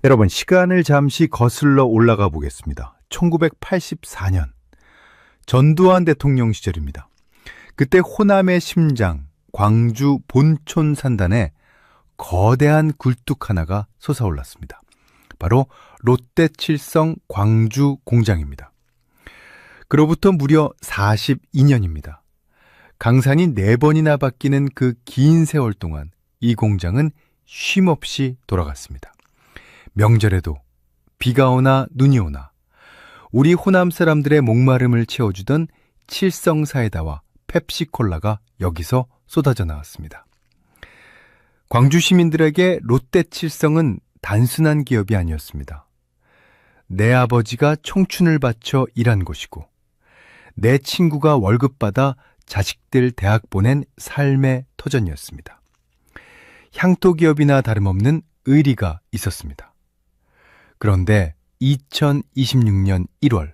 여러분, 시간을 잠시 거슬러 올라가 보겠습니다. 1984년 전두환 대통령 시절입니다. 그때 호남의 심장, 광주 본촌 산단에 거대한 굴뚝 하나가 솟아올랐습니다. 바로 롯데칠성 광주 공장입니다. 그로부터 무려 42년입니다. 강산이 4번이나 바뀌는 그 긴 세월 동안 이 공장은 쉼없이 돌아갔습니다. 명절에도 비가 오나 눈이 오나 우리 호남 사람들의 목마름을 채워주던 칠성사이다와 펩시콜라가 여기서 쏟아져 나왔습니다. 광주 시민들에게 롯데칠성은 단순한 기업이 아니었습니다. 내 아버지가 청춘을 바쳐 일한 곳이고 내 친구가 월급 받아 자식들 대학 보낸 삶의 터전이었습니다. 향토기업이나 다름없는 의리가 있었습니다. 그런데 2026년 1월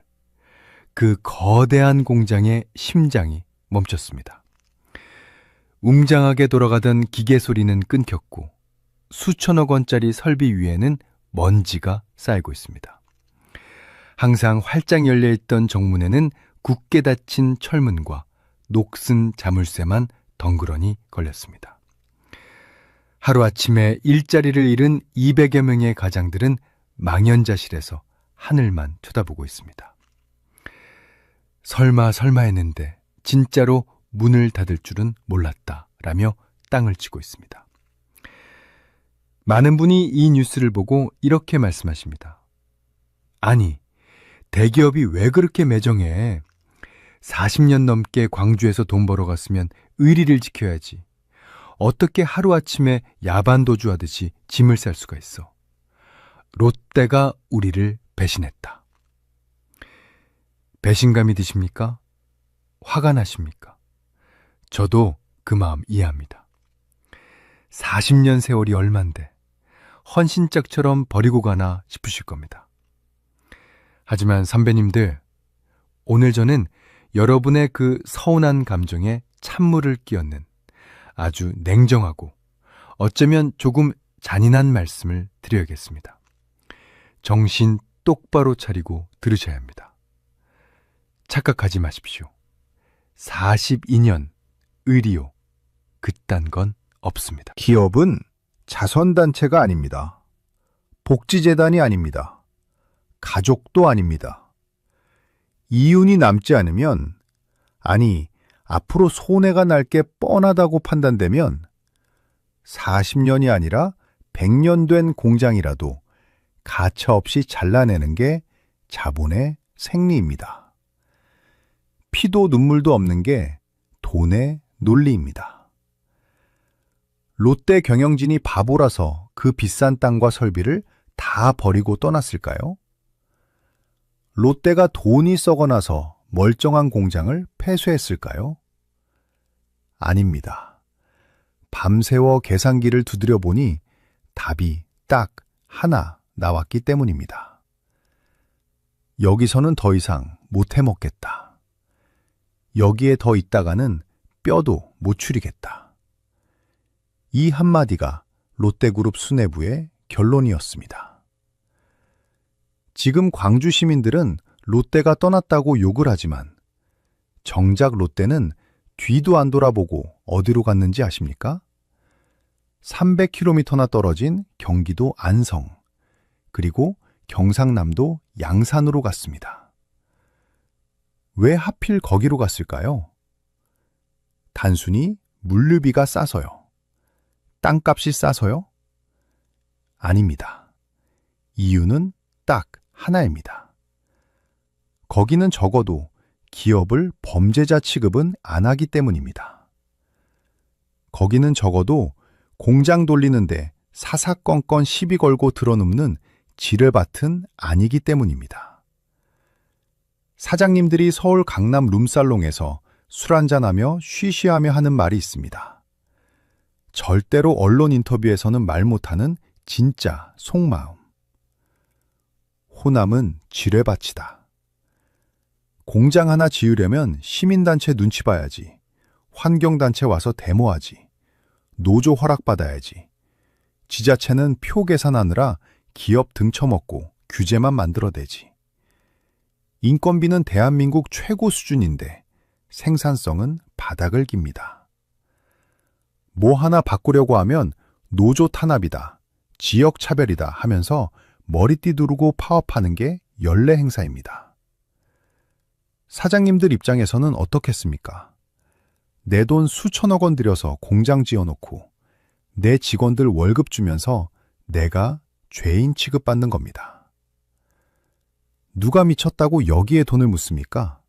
그 거대한 공장의 심장이 멈췄습니다. 웅장하게 돌아가던 기계 소리는 끊겼고 수천억 원짜리 설비 위에는 먼지가 쌓이고 있습니다. 항상 활짝 열려있던 정문에는 굳게 닫힌 철문과 녹슨 자물쇠만 덩그러니 걸렸습니다. 하루아침에 일자리를 잃은 200여 명의 가장들은 망연자실해서 하늘만 쳐다보고 있습니다. 설마 했는데 진짜로 문을 닫을 줄은 몰랐다 라며 땅을 치고 있습니다. 많은 분이 이 뉴스를 보고 이렇게 말씀하십니다. 아니, 대기업이 왜 그렇게 매정해? 40년 넘게 광주에서 돈 벌어갔으면 의리를 지켜야지. 어떻게 하루아침에 야반도주하듯이 짐을 쌀 수가 있어? 롯데가 우리를 배신했다. 배신감이 드십니까? 화가 나십니까? 저도 그 마음 이해합니다. 40년 세월이 얼만데 헌신짝처럼 버리고 가나 싶으실 겁니다. 하지만 선배님들, 오늘 저는 여러분의 그 서운한 감정에 찬물을 끼얹는 아주 냉정하고 어쩌면 조금 잔인한 말씀을 드려야겠습니다. 정신 똑바로 차리고 들으셔야 합니다. 착각하지 마십시오. 42년 의리요, 그딴 건 없습니다. 기업은 자선단체가 아닙니다. 복지재단이 아닙니다. 가족도 아닙니다. 이윤이 남지 않으면, 아니, 앞으로 손해가 날 게 뻔하다고 판단되면 40년이 아니라 100년 된 공장이라도 가차없이 잘라내는 게 자본의 생리입니다. 피도 눈물도 없는 게 돈의 논리입니다. 롯데 경영진이 바보라서 그 비싼 땅과 설비를 다 버리고 떠났을까요? 롯데가 돈이 썩어나서 멀쩡한 공장을 폐쇄했을까요? 아닙니다. 밤새워 계산기를 두드려 보니 답이 딱 하나 나왔기 때문입니다. 여기서는 더 이상 못 해먹겠다. 여기에 더 있다가는 뼈도 못 추리겠다. 이 한마디가 롯데그룹 수뇌부의 결론이었습니다. 지금 광주 시민들은 롯데가 떠났다고 욕을 하지만 정작 롯데는 뒤도 안 돌아보고 어디로 갔는지 아십니까? 300km나 떨어진 경기도 안성, 그리고 경상남도 양산으로 갔습니다. 왜 하필 거기로 갔을까요? 단순히 물류비가 싸서요? 땅값이 싸서요? 아닙니다. 이유는 딱 하나입니다. 거기는 적어도 기업을 범죄자 취급은 안 하기 때문입니다. 거기는 적어도 공장 돌리는데 사사건건 시비 걸고 들어눕는 지뢰밭은 아니기 때문입니다. 사장님들이 서울 강남 룸살롱에서 술 한잔하며 쉬쉬하며 하는 말이 있습니다. 절대로 언론 인터뷰에서는 말 못하는 진짜 속마음. 호남은 지뢰밭이다. 공장 하나 지으려면 시민단체 눈치 봐야지, 환경단체 와서 데모하지, 노조 허락받아야지, 지자체는 표 계산하느라 기업 등쳐먹고 규제만 만들어대지. 인건비는 대한민국 최고 수준인데 생산성은 바닥을 깁니다. 뭐 하나 바꾸려고 하면 노조 탄압이다, 지역 차별이다 하면서 머리띠 두르고 파업하는 게 연례 행사입니다. 사장님들 입장에서는 어떻겠습니까? 내 돈 수천억 원 들여서 공장 지어놓고 내 직원들 월급 주면서 내가 죄인 취급받는 겁니다. 누가 미쳤다고 여기에 돈을 묻습니까?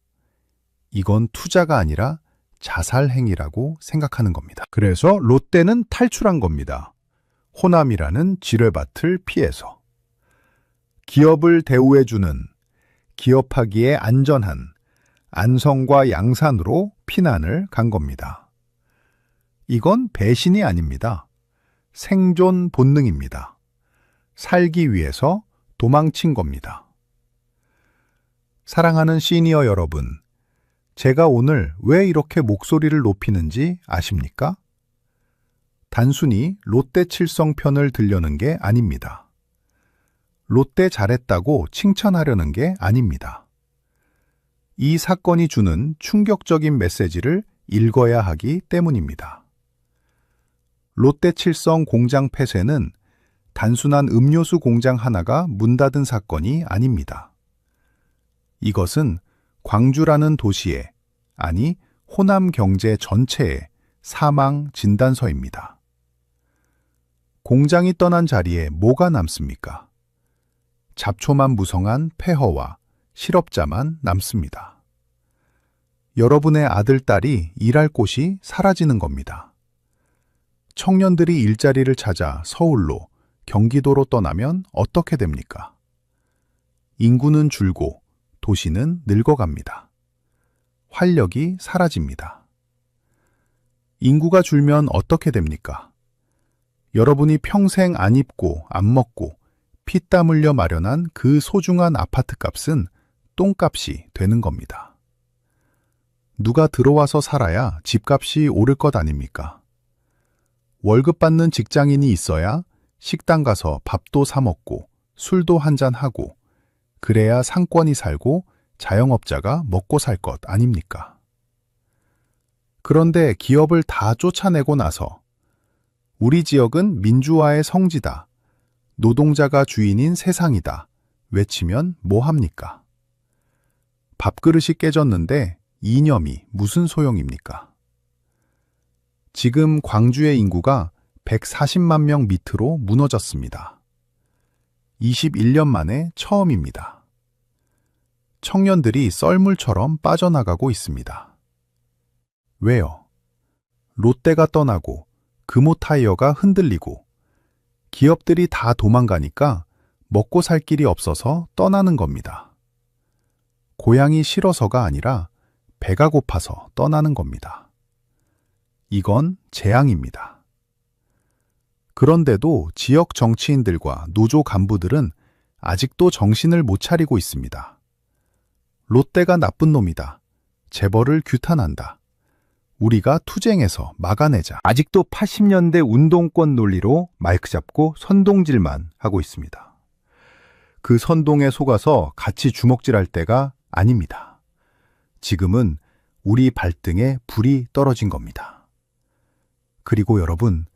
이건 투자가 아니라 자살 행위라고 생각하는 겁니다. 그래서 롯데는 탈출한 겁니다. 호남이라는 지뢰밭을 피해서. 기업을 대우해주는, 기업하기에 안전한 안성과 양산으로 피난을 간 겁니다. 이건 배신이 아닙니다. 생존 본능입니다. 살기 위해서 도망친 겁니다. 사랑하는 시니어 여러분, 제가 오늘 왜 이렇게 목소리를 높이는지 아십니까? 단순히 롯데 칠성 편을 들려는 게 아닙니다. 롯데 잘했다고 칭찬하려는 게 아닙니다. 이 사건이 주는 충격적인 메시지를 읽어야 하기 때문입니다. 롯데 칠성 공장 폐쇄는 단순한 음료수 공장 하나가 문 닫은 사건이 아닙니다. 이것은 광주라는 도시에, 아니 호남 경제 전체의 사망 진단서입니다. 공장이 떠난 자리에 뭐가 남습니까? 잡초만 무성한 폐허와 실업자만 남습니다. 여러분의 아들, 딸이 일할 곳이 사라지는 겁니다. 청년들이 일자리를 찾아 서울로, 경기도로 떠나면 어떻게 됩니까? 인구는 줄고 도시는 늙어갑니다. 활력이 사라집니다. 인구가 줄면 어떻게 됩니까? 여러분이 평생 안 입고 안 먹고 피땀 흘려 마련한 그 소중한 아파트 값은 똥값이 되는 겁니다. 누가 들어와서 살아야 집값이 오를 것 아닙니까? 월급 받는 직장인이 있어야 식당 가서 밥도 사 먹고 술도 한잔 하고 그래야 상권이 살고 자영업자가 먹고 살 것 아닙니까? 그런데 기업을 다 쫓아내고 나서 우리 지역은 민주화의 성지다, 노동자가 주인인 세상이다 외치면 뭐 합니까? 밥그릇이 깨졌는데 이념이 무슨 소용입니까? 지금 광주의 인구가 140만 명 밑으로 무너졌습니다. 21년 만에 처음입니다. 청년들이 썰물처럼 빠져나가고 있습니다. 왜요? 롯데가 떠나고 금호타이어가 흔들리고 기업들이 다 도망가니까 먹고 살 길이 없어서 떠나는 겁니다. 고향이 싫어서가 아니라 배가 고파서 떠나는 겁니다. 이건 재앙입니다. 그런데도 지역 정치인들과 노조 간부들은 아직도 정신을 못 차리고 있습니다. 롯데가 나쁜 놈이다. 재벌을 규탄한다. 우리가 투쟁해서 막아내자. 아직도 80년대 운동권 논리로 마이크 잡고 선동질만 하고 있습니다. 그 선동에 속아서 같이 주먹질할 때가 아닙니다. 지금은 우리 발등에 불이 떨어진 겁니다. 그리고 여러분,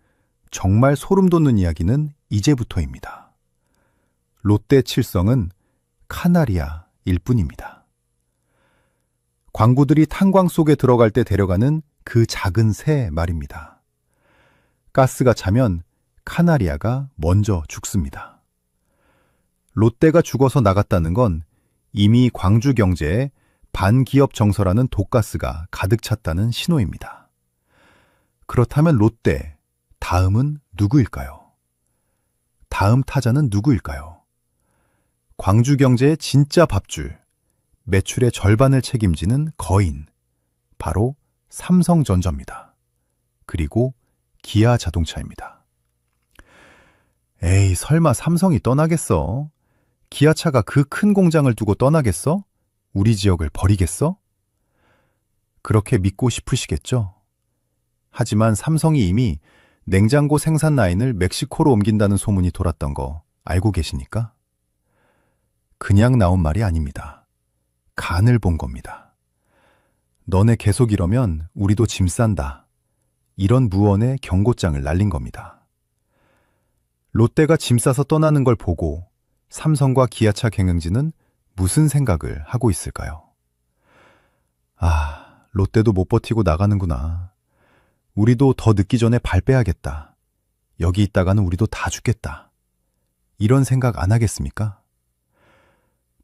정말 소름 돋는 이야기는 이제부터입니다. 롯데 칠성은 카나리아일 뿐입니다. 광구들이 탄광 속에 들어갈 때 데려가는 그 작은 새 말입니다. 가스가 차면 카나리아가 먼저 죽습니다. 롯데가 죽어서 나갔다는 건 이미 광주 경제에 반기업 정서라는 독가스가 가득 찼다는 신호입니다. 그렇다면 롯데, 다음은 누구일까요? 다음 타자는 누구일까요? 광주 경제의 진짜 밥줄, 매출의 절반을 책임지는 거인, 바로 삼성전자입니다. 그리고 기아 자동차입니다. 에이, 설마 삼성이 떠나겠어? 기아차가 그 큰 공장을 두고 떠나겠어? 우리 지역을 버리겠어? 그렇게 믿고 싶으시겠죠? 하지만 삼성이 이미 냉장고 생산 라인을 멕시코로 옮긴다는 소문이 돌았던 거 알고 계십니까? 그냥 나온 말이 아닙니다. 간을 본 겁니다. 너네 계속 이러면 우리도 짐 싼다. 이런 무언의 경고장을 날린 겁니다. 롯데가 짐 싸서 떠나는 걸 보고 삼성과 기아차 경영진은 무슨 생각을 하고 있을까요? 아, 롯데도 못 버티고 나가는구나. 우리도 더 늦기 전에 발 빼야겠다. 여기 있다가는 우리도 다 죽겠다. 이런 생각 안 하겠습니까?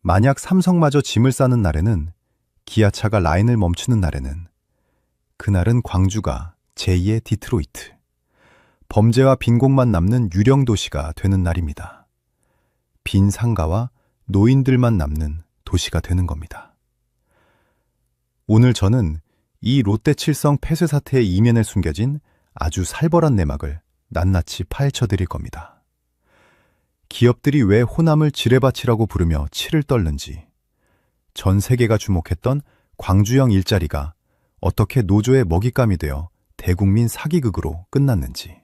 만약 삼성마저 짐을 싸는 날에는, 기아차가 라인을 멈추는 날에는, 그날은 광주가 제2의 디트로이트, 범죄와 빈곤만 남는 유령 도시가 되는 날입니다. 빈 상가와 노인들만 남는 도시가 되는 겁니다. 오늘 저는 이 롯데칠성 폐쇄 사태의 이면에 숨겨진 아주 살벌한 내막을 낱낱이 파헤쳐 드릴 겁니다. 기업들이 왜 호남을 지뢰밭이라고 부르며 치를 떨는지, 전 세계가 주목했던 광주형 일자리가 어떻게 노조의 먹잇감이 되어 대국민 사기극으로 끝났는지,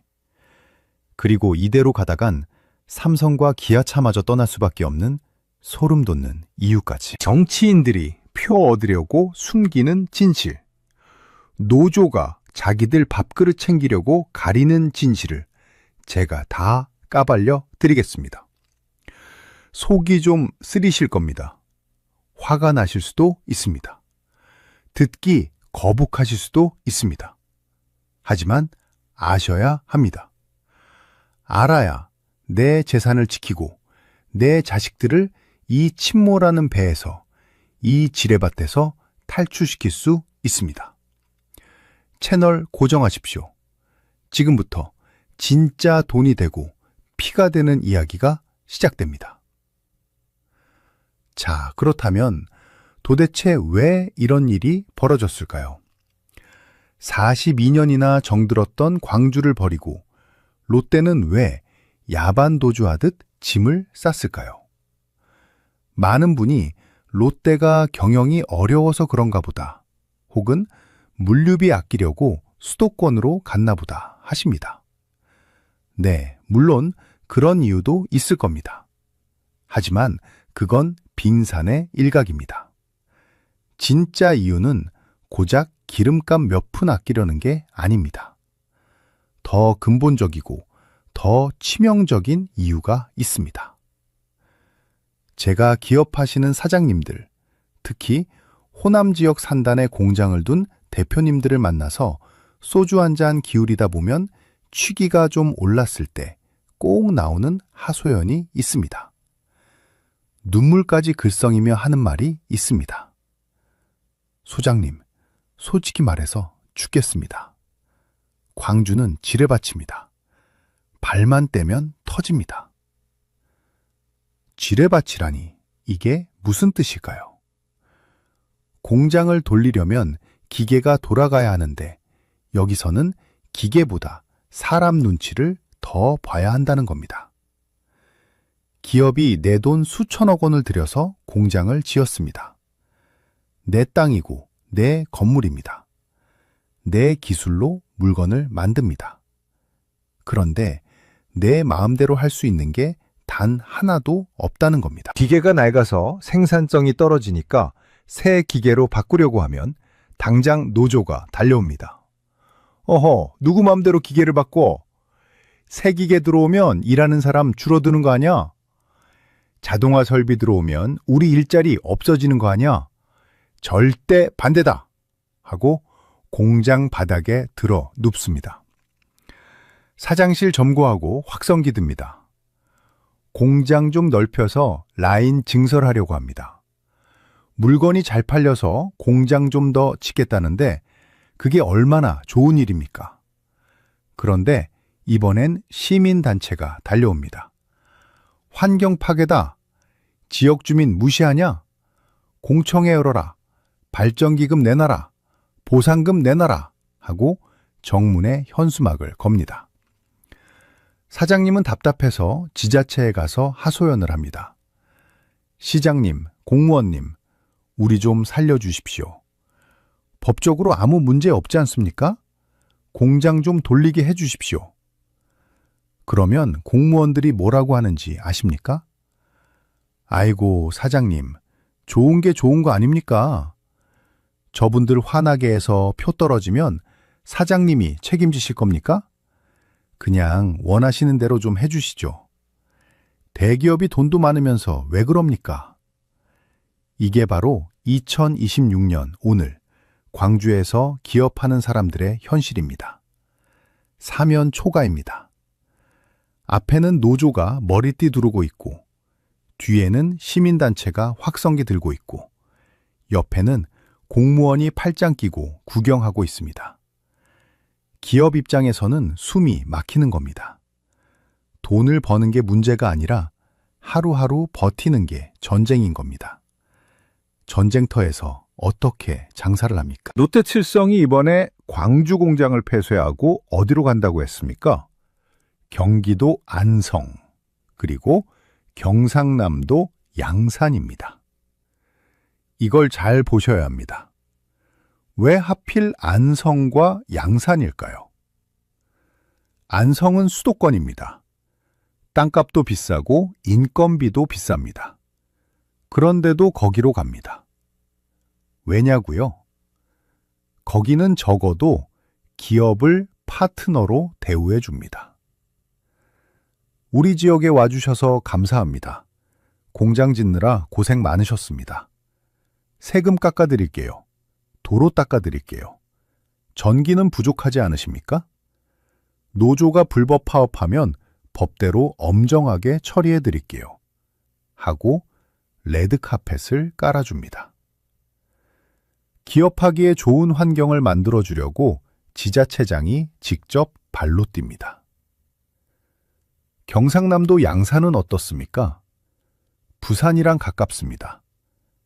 그리고 이대로 가다간 삼성과 기아차마저 떠날 수밖에 없는 소름 돋는 이유까지. 정치인들이 표 얻으려고 숨기는 진실, 노조가 자기들 밥그릇 챙기려고 가리는 진실을 제가 다 까발려 드리겠습니다. 속이 좀 쓰리실 겁니다. 화가 나실 수도 있습니다. 듣기 거북하실 수도 있습니다. 하지만 아셔야 합니다. 알아야 내 재산을 지키고 내 자식들을 이 침몰하는 배에서, 이 지뢰밭에서 탈출시킬 수 있습니다. 채널 고정하십시오. 지금부터 진짜 돈이 되고 피가 되는 이야기가 시작됩니다. 자, 그렇다면 도대체 왜 이런 일이 벌어졌을까요? 42년이나 정들었던 광주를 버리고 롯데는 왜 야반 도주하듯 짐을 쌌을까요? 많은 분이 롯데가 경영이 어려워서 그런가 보다, 혹은 물류비 아끼려고 수도권으로 갔나 보다 하십니다. 네, 물론 그런 이유도 있을 겁니다. 하지만 그건 빙산의 일각입니다. 진짜 이유는 고작 기름값 몇 푼 아끼려는 게 아닙니다. 더 근본적이고 더 치명적인 이유가 있습니다. 제가 기업하시는 사장님들, 특히 호남 지역 산단에 공장을 둔 대표님들을 만나서 소주 한 잔 기울이다 보면 취기가 좀 올랐을 때 꼭 나오는 하소연이 있습니다. 눈물까지 글썽이며 하는 말이 있습니다. 소장님, 솔직히 말해서 죽겠습니다. 광주는 지뢰밭입니다. 발만 떼면 터집니다. 지뢰밭이라니 이게 무슨 뜻일까요? 공장을 돌리려면 기계가 돌아가야 하는데 여기서는 기계보다 사람 눈치를 더 봐야 한다는 겁니다. 기업이 내 돈 수천억 원을 들여서 공장을 지었습니다. 내 땅이고 내 건물입니다. 내 기술로 물건을 만듭니다. 그런데 내 마음대로 할 수 있는 게 단 하나도 없다는 겁니다. 기계가 낡아서 생산성이 떨어지니까 새 기계로 바꾸려고 하면 당장 노조가 달려옵니다. 어허, 누구 마음대로 기계를 바꿔? 새 기계 들어오면 일하는 사람 줄어드는 거 아니야? 자동화 설비 들어오면 우리 일자리 없어지는 거 아니야? 절대 반대다! 하고 공장 바닥에 들어 눕습니다. 사장실 점거하고 확성기 듭니다. 공장 좀 넓혀서 라인 증설하려고 합니다. 물건이 잘 팔려서 공장 좀 더 짓겠다는데 그게 얼마나 좋은 일입니까? 그런데 이번엔 시민단체가 달려옵니다. 환경 파괴다. 지역 주민 무시하냐? 공청회 열어라. 발전기금 내놔라. 보상금 내놔라. 하고 정문에 현수막을 겁니다. 사장님은 답답해서 지자체에 가서 하소연을 합니다. 시장님, 공무원님, 우리 좀 살려주십시오. 법적으로 아무 문제 없지 않습니까? 공장 좀 돌리게 해주십시오. 그러면 공무원들이 뭐라고 하는지 아십니까? 아이고, 사장님, 좋은 게 좋은 거 아닙니까? 저분들 화나게 해서 표 떨어지면 사장님이 책임지실 겁니까? 그냥 원하시는 대로 좀 해주시죠. 대기업이 돈도 많으면서 왜 그럽니까? 이게 바로 2026년 오늘 광주에서 기업하는 사람들의 현실입니다. 사면 초가입니다. 앞에는 노조가 머리띠 두르고 있고, 뒤에는 시민단체가 확성기 들고 있고, 옆에는 공무원이 팔짱 끼고 구경하고 있습니다. 기업 입장에서는 숨이 막히는 겁니다. 돈을 버는 게 문제가 아니라 하루하루 버티는 게 전쟁인 겁니다. 전쟁터에서 어떻게 장사를 합니까? 롯데칠성이 이번에 광주 공장을 폐쇄하고 어디로 간다고 했습니까? 경기도 안성, 그리고 경상남도 양산입니다. 이걸 잘 보셔야 합니다. 왜 하필 안성과 양산일까요? 안성은 수도권입니다. 땅값도 비싸고 인건비도 비쌉니다. 그런데도 거기로 갑니다. 왜냐고요? 거기는 적어도 기업을 파트너로 대우해 줍니다. 우리 지역에 와주셔서 감사합니다. 공장 짓느라 고생 많으셨습니다. 세금 깎아드릴게요. 도로 닦아드릴게요. 전기는 부족하지 않으십니까? 노조가 불법 파업하면 법대로 엄정하게 처리해드릴게요. 하고 레드카펫을 깔아줍니다. 기업하기에 좋은 환경을 만들어주려고 지자체장이 직접 발로 뜁니다. 경상남도 양산은 어떻습니까? 부산이랑 가깝습니다.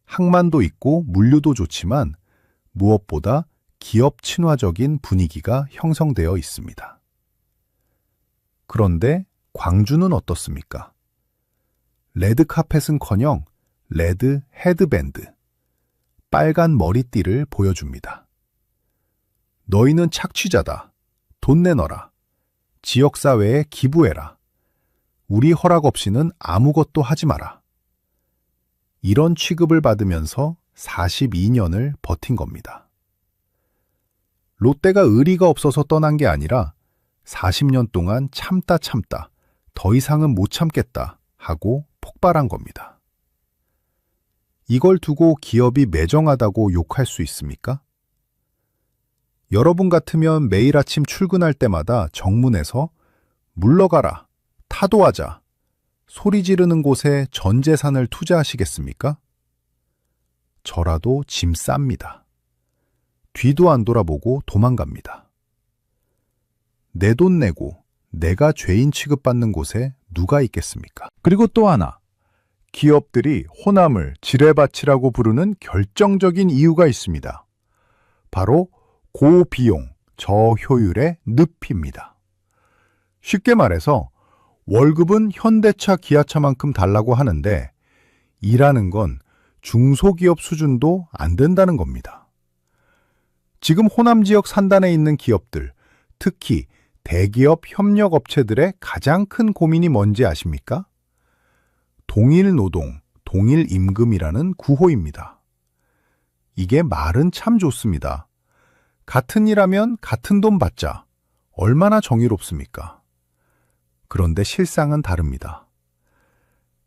항만도 있고 물류도 좋지만 무엇보다 기업 친화적인 분위기가 형성되어 있습니다. 그런데 광주는 어떻습니까? 레드카펫은커녕 레드 헤드밴드, 빨간 머리띠를 보여줍니다. 너희는 착취자다. 돈 내놔라. 지역사회에 기부해라. 우리 허락 없이는 아무것도 하지 마라. 이런 취급을 받으면서 42년을 버틴 겁니다. 롯데가 의리가 없어서 떠난 게 아니라 40년 동안 참다 더 이상은 못 참겠다 하고 폭발한 겁니다. 이걸 두고 기업이 매정하다고 욕할 수 있습니까? 여러분 같으면 매일 아침 출근할 때마다 정문에서 물러가라, 타도하자, 소리 지르는 곳에 전 재산을 투자하시겠습니까? 저라도 짐 쌉니다. 뒤도 안 돌아보고 도망갑니다. 내 돈 내고 내가 죄인 취급받는 곳에 누가 있겠습니까? 그리고 또 하나, 기업들이 호남을 지뢰밭이라고 부르는 결정적인 이유가 있습니다. 바로 고비용, 저효율의 늪입니다. 쉽게 말해서 월급은 현대차, 기아차만큼 달라고 하는데 일하는 건 중소기업 수준도 안 된다는 겁니다. 지금 호남 지역 산단에 있는 기업들, 특히 대기업 협력업체들의 가장 큰 고민이 뭔지 아십니까? 동일 노동, 동일 임금이라는 구호입니다. 이게 말은 참 좋습니다. 같은 일하면 같은 돈 받자. 얼마나 정의롭습니까? 그런데 실상은 다릅니다.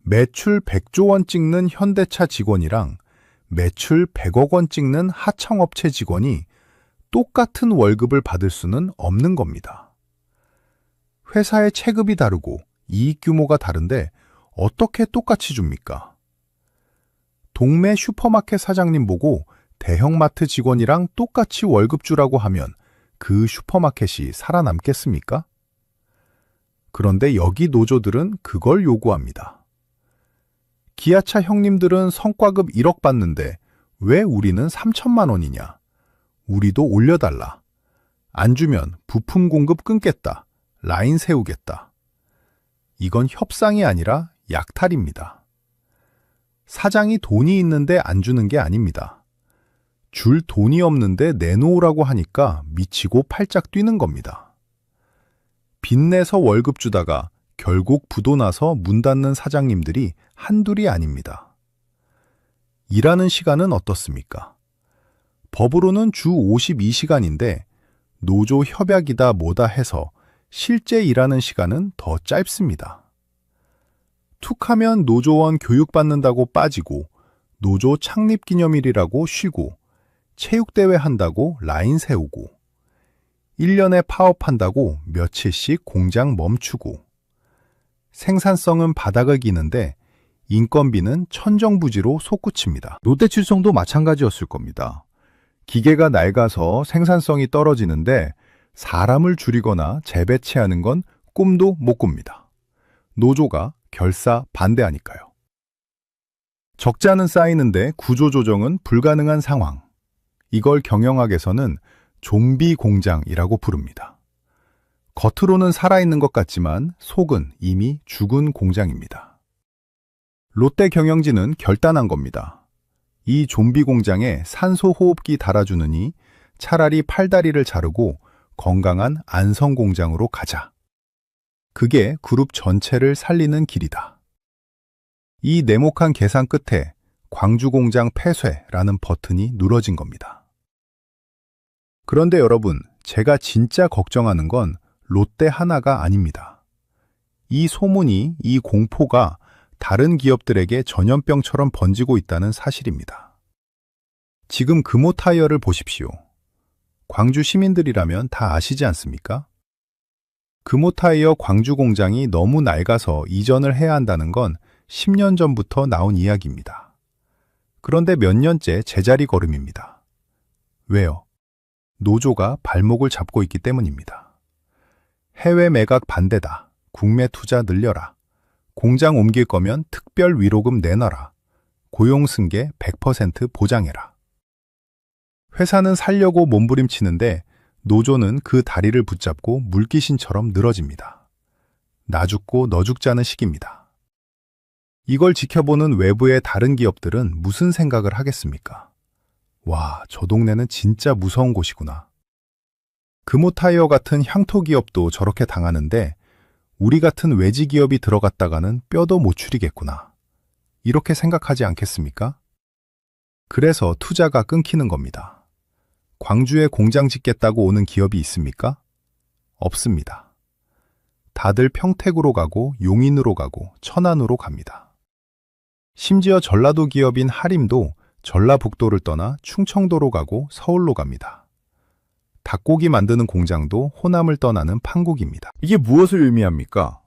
매출 100조 원 찍는 현대차 직원이랑 매출 100억 원 찍는 하청업체 직원이 똑같은 월급을 받을 수는 없는 겁니다. 회사의 체급이 다르고 이익 규모가 다른데 어떻게 똑같이 줍니까? 동네 슈퍼마켓 사장님 보고 대형마트 직원이랑 똑같이 월급 주라고 하면 그 슈퍼마켓이 살아남겠습니까? 그런데 여기 노조들은 그걸 요구합니다. 기아차 형님들은 성과급 1억 받는데 왜 우리는 3천만 원이냐? 우리도 올려달라. 안 주면 부품 공급 끊겠다. 라인 세우겠다. 이건 협상이 아니라 약탈입니다. 사장이 돈이 있는데 안 주는 게 아닙니다. 줄 돈이 없는데 내놓으라고 하니까 미치고 팔짝 뛰는 겁니다. 빚내서 월급 주다가 결국 부도 나서 문 닫는 사장님들이 한둘이 아닙니다. 일하는 시간은 어떻습니까? 법으로는 주 52시간인데 노조 협약이다 뭐다 해서 실제 일하는 시간은 더 짧습니다. 툭하면 노조원 교육받는다고 빠지고 노조 창립기념일이라고 쉬고 체육대회 한다고 라인 세우고 1년에 파업한다고 며칠씩 공장 멈추고 생산성은 바닥을 기는데 인건비는 천정부지로 솟구칩니다. 롯데칠성도 마찬가지였을 겁니다. 기계가 낡아서 생산성이 떨어지는데 사람을 줄이거나 재배치하는 건 꿈도 못 꿉니다. 노조가 결사 반대하니까요. 적자는 쌓이는데 구조조정은 불가능한 상황. 이걸 경영학에서는 좀비 공장이라고 부릅니다. 겉으로는 살아있는 것 같지만 속은 이미 죽은 공장입니다. 롯데 경영진은 결단한 겁니다. 이 좀비 공장에 산소 호흡기 달아주느니 차라리 팔다리를 자르고 건강한 안성 공장으로 가자. 그게 그룹 전체를 살리는 길이다. 이 네모칸 계산 끝에 광주 공장 폐쇄라는 버튼이 누러진 겁니다. 그런데 여러분, 제가 진짜 걱정하는 건 롯데 하나가 아닙니다. 이 소문이, 이 공포가 다른 기업들에게 전염병처럼 번지고 있다는 사실입니다. 지금 금호타이어를 보십시오. 광주 시민들이라면 다 아시지 않습니까? 금호타이어 광주 공장이 너무 낡아서 이전을 해야 한다는 건 10년 전부터 나온 이야기입니다. 그런데 몇 년째 제자리 걸음입니다. 왜요? 노조가 발목을 잡고 있기 때문입니다. 해외 매각 반대다. 국내 투자 늘려라. 공장 옮길 거면 특별 위로금 내놔라. 고용 승계 100% 보장해라. 회사는 살려고 몸부림치는데 노조는 그 다리를 붙잡고 물귀신처럼 늘어집니다. 나 죽고 너 죽자는 식입니다. 이걸 지켜보는 외부의 다른 기업들은 무슨 생각을 하겠습니까? 와, 저 동네는 진짜 무서운 곳이구나. 금호타이어 같은 향토 기업도 저렇게 당하는데 우리 같은 외지 기업이 들어갔다가는 뼈도 못 추리겠구나. 이렇게 생각하지 않겠습니까? 그래서 투자가 끊기는 겁니다. 광주에 공장 짓겠다고 오는 기업이 있습니까? 없습니다. 다들 평택으로 가고 용인으로 가고 천안으로 갑니다. 심지어 전라도 기업인 하림도 전라북도를 떠나 충청도로 가고 서울로 갑니다. 닭고기 만드는 공장도 호남을 떠나는 판국입니다. 이게 무엇을 의미합니까?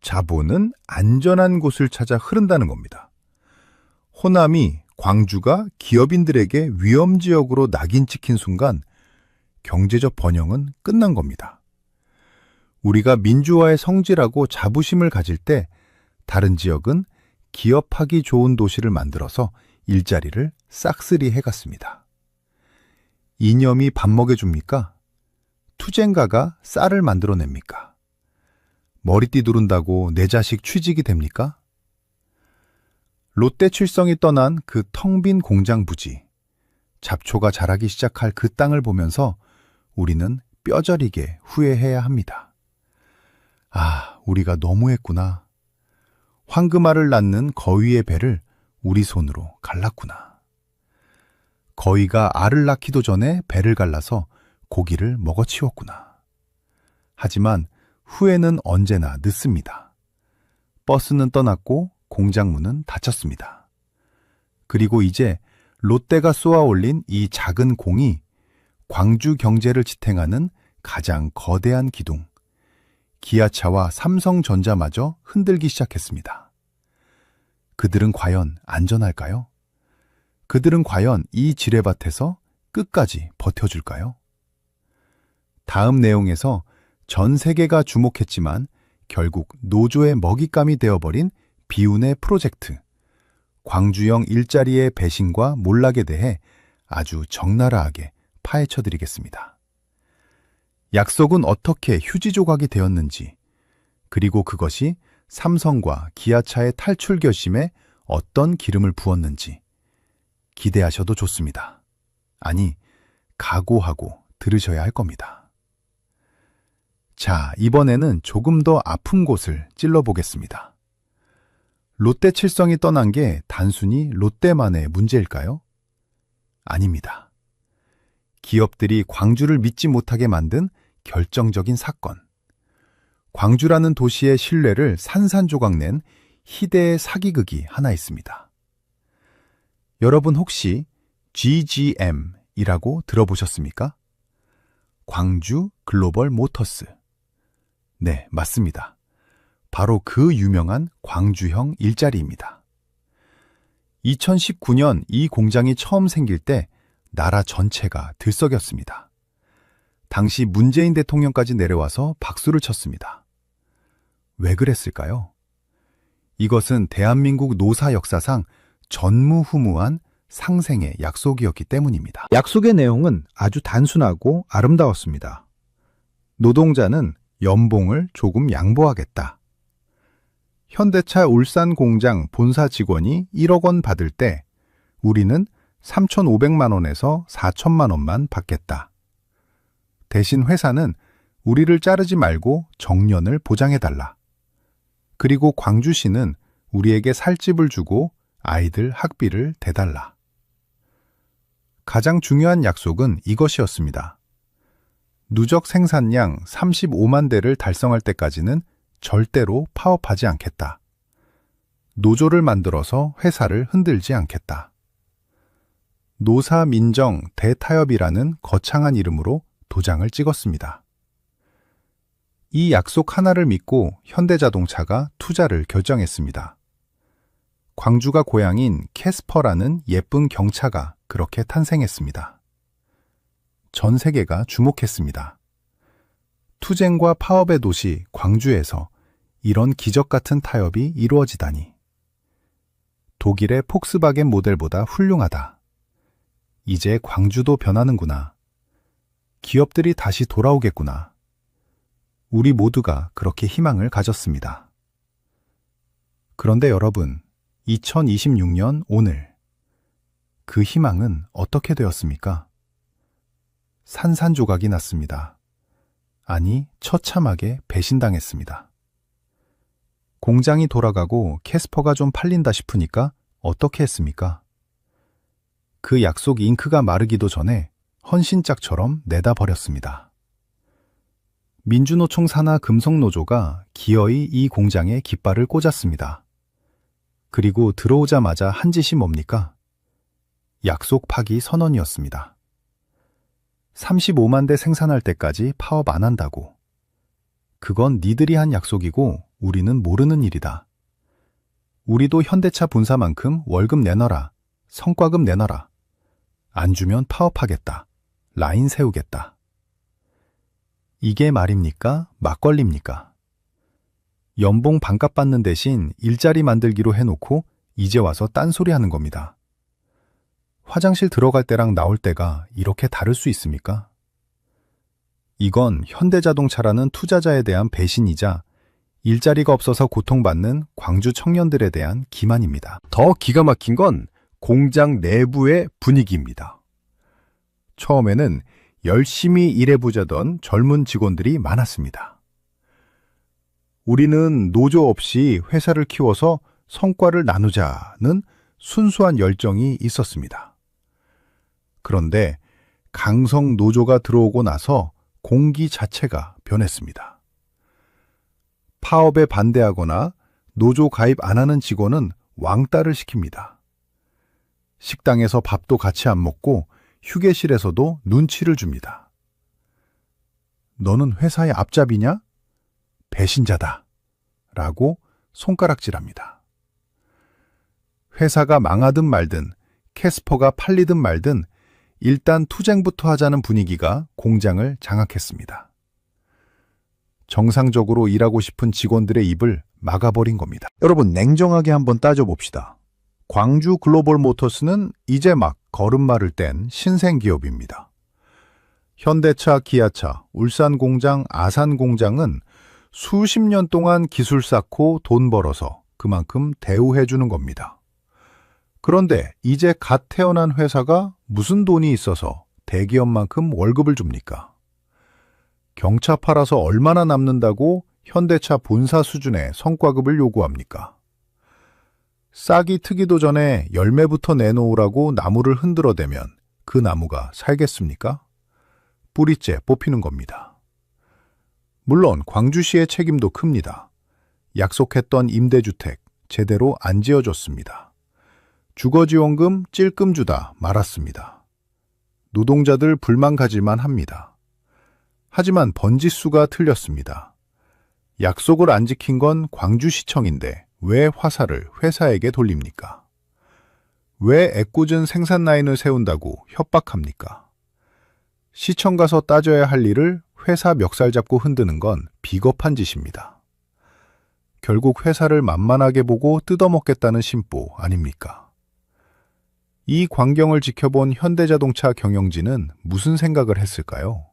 자본은 안전한 곳을 찾아 흐른다는 겁니다. 호남이 광주가 기업인들에게 위험지역으로 낙인 찍힌 순간 경제적 번영은 끝난 겁니다. 우리가 민주화의 성지라고 자부심을 가질 때 다른 지역은 기업하기 좋은 도시를 만들어서 일자리를 싹쓸이 해갔습니다. 이념이 밥 먹여줍니까? 투쟁가가 쌀을 만들어냅니까? 머리띠 두른다고 내 자식 취직이 됩니까? 롯데칠성이 떠난 그 텅 빈 공장 부지, 잡초가 자라기 시작할 그 땅을 보면서 우리는 뼈저리게 후회해야 합니다. 아, 우리가 너무했구나. 황금알을 낳는 거위의 배를 우리 손으로 갈랐구나. 거위가 알을 낳기도 전에 배를 갈라서 고기를 먹어치웠구나. 하지만 후회는 언제나 늦습니다. 버스는 떠났고 공장 문은 닫혔습니다. 그리고 이제 롯데가 쏘아올린 이 작은 공이 광주 경제를 지탱하는 가장 거대한 기둥, 기아차와 삼성전자마저 흔들기 시작했습니다. 그들은 과연 안전할까요? 그들은 과연 이 지뢰밭에서 끝까지 버텨줄까요? 다음 내용에서 전 세계가 주목했지만 결국 노조의 먹잇감이 되어버린 비운의 프로젝트, 광주형 일자리의 배신과 몰락에 대해 아주 적나라하게 파헤쳐드리겠습니다. 약속은 어떻게 휴지 조각이 되었는지, 그리고 그것이 삼성과 기아차의 탈출 결심에 어떤 기름을 부었는지 기대하셔도 좋습니다. 아니, 각오하고 들으셔야 할 겁니다. 자, 이번에는 조금 더 아픈 곳을 찔러보겠습니다. 롯데칠성이 떠난 게 단순히 롯데만의 문제일까요? 아닙니다. 기업들이 광주를 믿지 못하게 만든 결정적인 사건. 광주라는 도시의 신뢰를 산산조각 낸 희대의 사기극이 하나 있습니다. 여러분 혹시 GGM이라고 들어보셨습니까? 광주 글로벌 모터스. 네, 맞습니다. 바로 그 유명한 광주형 일자리입니다. 2019년 이 공장이 처음 생길 때 나라 전체가 들썩였습니다. 당시 문재인 대통령까지 내려와서 박수를 쳤습니다. 왜 그랬을까요? 이것은 대한민국 노사 역사상 전무후무한 상생의 약속이었기 때문입니다. 약속의 내용은 아주 단순하고 아름다웠습니다. 노동자는 연봉을 조금 양보하겠다. 현대차 울산 공장 본사 직원이 1억 원 받을 때 우리는 3,500만 원에서 4천만 원만 받겠다. 대신 회사는 우리를 자르지 말고 정년을 보장해달라. 그리고 광주시는 우리에게 살 집을 주고 아이들 학비를 대달라. 가장 중요한 약속은 이것이었습니다. 누적 생산량 35만 대를 달성할 때까지는 절대로 파업하지 않겠다. 노조를 만들어서 회사를 흔들지 않겠다. 노사민정 대타협이라는 거창한 이름으로 도장을 찍었습니다. 이 약속 하나를 믿고 현대자동차가 투자를 결정했습니다. 광주가 고향인 캐스퍼라는 예쁜 경차가 그렇게 탄생했습니다. 전 세계가 주목했습니다. 투쟁과 파업의 도시 광주에서 이런 기적 같은 타협이 이루어지다니. 독일의 폭스바겐 모델보다 훌륭하다. 이제 광주도 변하는구나. 기업들이 다시 돌아오겠구나. 우리 모두가 그렇게 희망을 가졌습니다. 그런데 여러분, 2026년 오늘 그 희망은 어떻게 되었습니까? 산산조각이 났습니다. 아니, 처참하게 배신당했습니다. 공장이 돌아가고 캐스퍼가 좀 팔린다 싶으니까 어떻게 했습니까? 그 약속 잉크가 마르기도 전에 헌신짝처럼 내다 버렸습니다. 민주노총 산하 금속노조가 기어이 이 공장에 깃발을 꽂았습니다. 그리고 들어오자마자 한 짓이 뭡니까? 약속 파기 선언이었습니다. 35만 대 생산할 때까지 파업 안 한다고. 그건 니들이 한 약속이고 우리는 모르는 일이다. 우리도 현대차 본사만큼 월급 내놔라. 성과급 내놔라. 안 주면 파업하겠다. 라인 세우겠다. 이게 말입니까? 막걸리입니까? 연봉 반값 받는 대신 일자리 만들기로 해놓고 이제 와서 딴소리 하는 겁니다. 화장실 들어갈 때랑 나올 때가 이렇게 다를 수 있습니까? 이건 현대자동차라는 투자자에 대한 배신이자 일자리가 없어서 고통받는 광주 청년들에 대한 기만입니다. 더 기가 막힌 건 공장 내부의 분위기입니다. 처음에는 열심히 일해보자던 젊은 직원들이 많았습니다. 우리는 노조 없이 회사를 키워서 성과를 나누자는 순수한 열정이 있었습니다. 그런데 강성 노조가 들어오고 나서 공기 자체가 변했습니다. 파업에 반대하거나 노조 가입 안 하는 직원은 왕따를 시킵니다. 식당에서 밥도 같이 안 먹고 휴게실에서도 눈치를 줍니다. 너는 회사의 앞잡이냐? 배신자다. 라고 손가락질합니다. 회사가 망하든 말든 캐스퍼가 팔리든 말든 일단 투쟁부터 하자는 분위기가 공장을 장악했습니다. 정상적으로 일하고 싶은 직원들의 입을 막아버린 겁니다. 여러분, 냉정하게 한번 따져봅시다. 광주 글로벌 모터스는 이제 막 걸음마를 뗀 신생기업입니다. 현대차, 기아차, 울산 공장, 아산 공장은 수십 년 동안 기술 쌓고 돈 벌어서 그만큼 대우해주는 겁니다. 그런데 이제 갓 태어난 회사가 무슨 돈이 있어서 대기업만큼 월급을 줍니까? 경차 팔아서 얼마나 남는다고 현대차 본사 수준의 성과급을 요구합니까? 싹이 트기도 전에 열매부터 내놓으라고 나무를 흔들어대면 그 나무가 살겠습니까? 뿌리째 뽑히는 겁니다. 물론 광주시의 책임도 큽니다. 약속했던 임대주택 제대로 안 지어줬습니다. 주거지원금 찔끔 주다 말았습니다. 노동자들 불만 가질만 합니다. 하지만 번지수가 틀렸습니다. 약속을 안 지킨 건 광주시청인데 왜 화살을 회사에게 돌립니까? 왜 애꿎은 생산 라인을 세운다고 협박합니까? 시청 가서 따져야 할 일을 회사 멱살 잡고 흔드는 건 비겁한 짓입니다. 결국 회사를 만만하게 보고 뜯어먹겠다는 심보 아닙니까? 이 광경을 지켜본 현대자동차 경영진은 무슨 생각을 했을까요?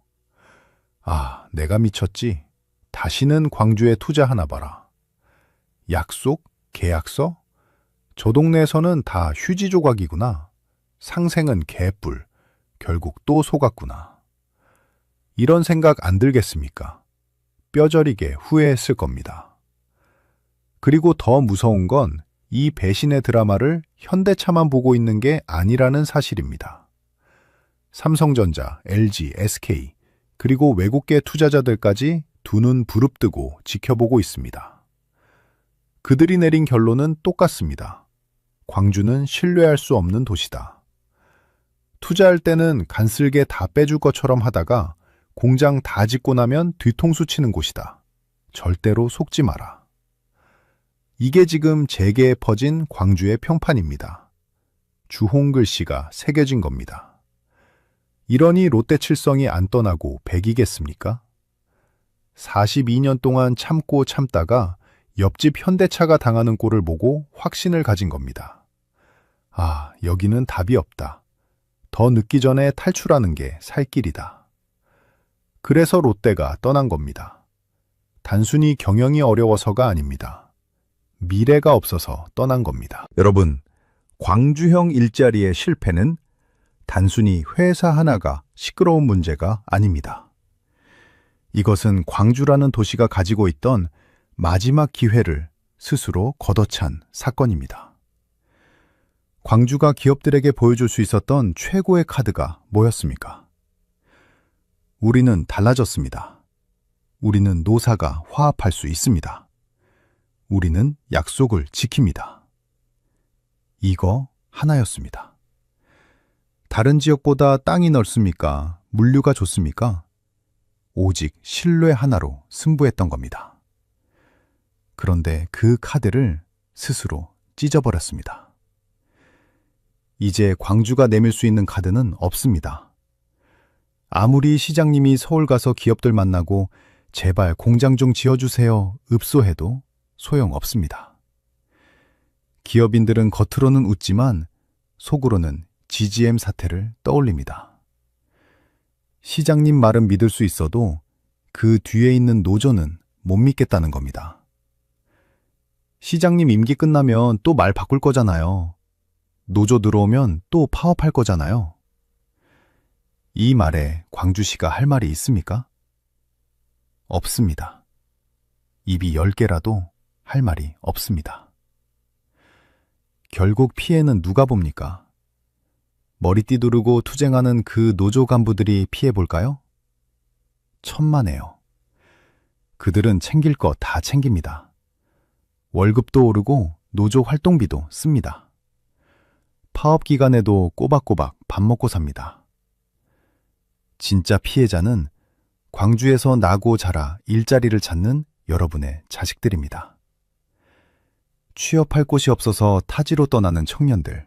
아, 내가 미쳤지. 다시는 광주에 투자하나 봐라. 약속? 계약서? 저 동네에서는 다 휴지 조각이구나. 상생은 개뿔. 결국 또 속았구나. 이런 생각 안 들겠습니까? 뼈저리게 후회했을 겁니다. 그리고 더 무서운 건 이 배신의 드라마를 현대차만 보고 있는 게 아니라는 사실입니다. 삼성전자, LG, SK, 그리고 외국계 투자자들까지 두 눈 부릅뜨고 지켜보고 있습니다. 그들이 내린 결론은 똑같습니다. 광주는 신뢰할 수 없는 도시다. 투자할 때는 간쓸게 다 빼줄 것처럼 하다가 공장 다 짓고 나면 뒤통수 치는 곳이다. 절대로 속지 마라. 이게 지금 재계에 퍼진 광주의 평판입니다. 주홍글씨가 새겨진 겁니다. 이러니 롯데칠성이 안 떠나고 백이겠습니까? 42년 동안 참고 참다가 옆집 현대차가 당하는 꼴을 보고 확신을 가진 겁니다. 아, 여기는 답이 없다. 더 늦기 전에 탈출하는 게 살 길이다. 그래서 롯데가 떠난 겁니다. 단순히 경영이 어려워서가 아닙니다. 미래가 없어서 떠난 겁니다. 여러분, 광주형 일자리의 실패는 단순히 회사 하나가 시끄러운 문제가 아닙니다. 이것은 광주라는 도시가 가지고 있던 마지막 기회를 스스로 걷어찬 사건입니다. 광주가 기업들에게 보여줄 수 있었던 최고의 카드가 뭐였습니까? 우리는 달라졌습니다. 우리는 노사가 화합할 수 있습니다. 우리는 약속을 지킵니다. 이거 하나였습니다. 다른 지역보다 땅이 넓습니까? 물류가 좋습니까? 오직 신뢰 하나로 승부했던 겁니다. 그런데 그 카드를 스스로 찢어버렸습니다. 이제 광주가 내밀 수 있는 카드는 없습니다. 아무리 시장님이 서울 가서 기업들 만나고 제발 공장 좀 지어주세요 읍소해도 소용없습니다. 기업인들은 겉으로는 웃지만 속으로는 GGM 사태를 떠올립니다. 시장님 말은 믿을 수 있어도 그 뒤에 있는 노조는 못 믿겠다는 겁니다. 시장님 임기 끝나면 또 말 바꿀 거잖아요. 노조 들어오면 또 파업할 거잖아요. 이 말에 광주시가 할 말이 있습니까? 없습니다. 입이 10개라도 할 말이 없습니다. 결국 피해는 누가 봅니까? 머리띠 두르고 투쟁하는 그 노조 간부들이 피해볼까요? 천만에요. 그들은 챙길 거 다 챙깁니다. 월급도 오르고 노조 활동비도 씁니다. 파업 기간에도 꼬박꼬박 밥 먹고 삽니다. 진짜 피해자는 광주에서 나고 자라 일자리를 찾는 여러분의 자식들입니다. 취업할 곳이 없어서 타지로 떠나는 청년들.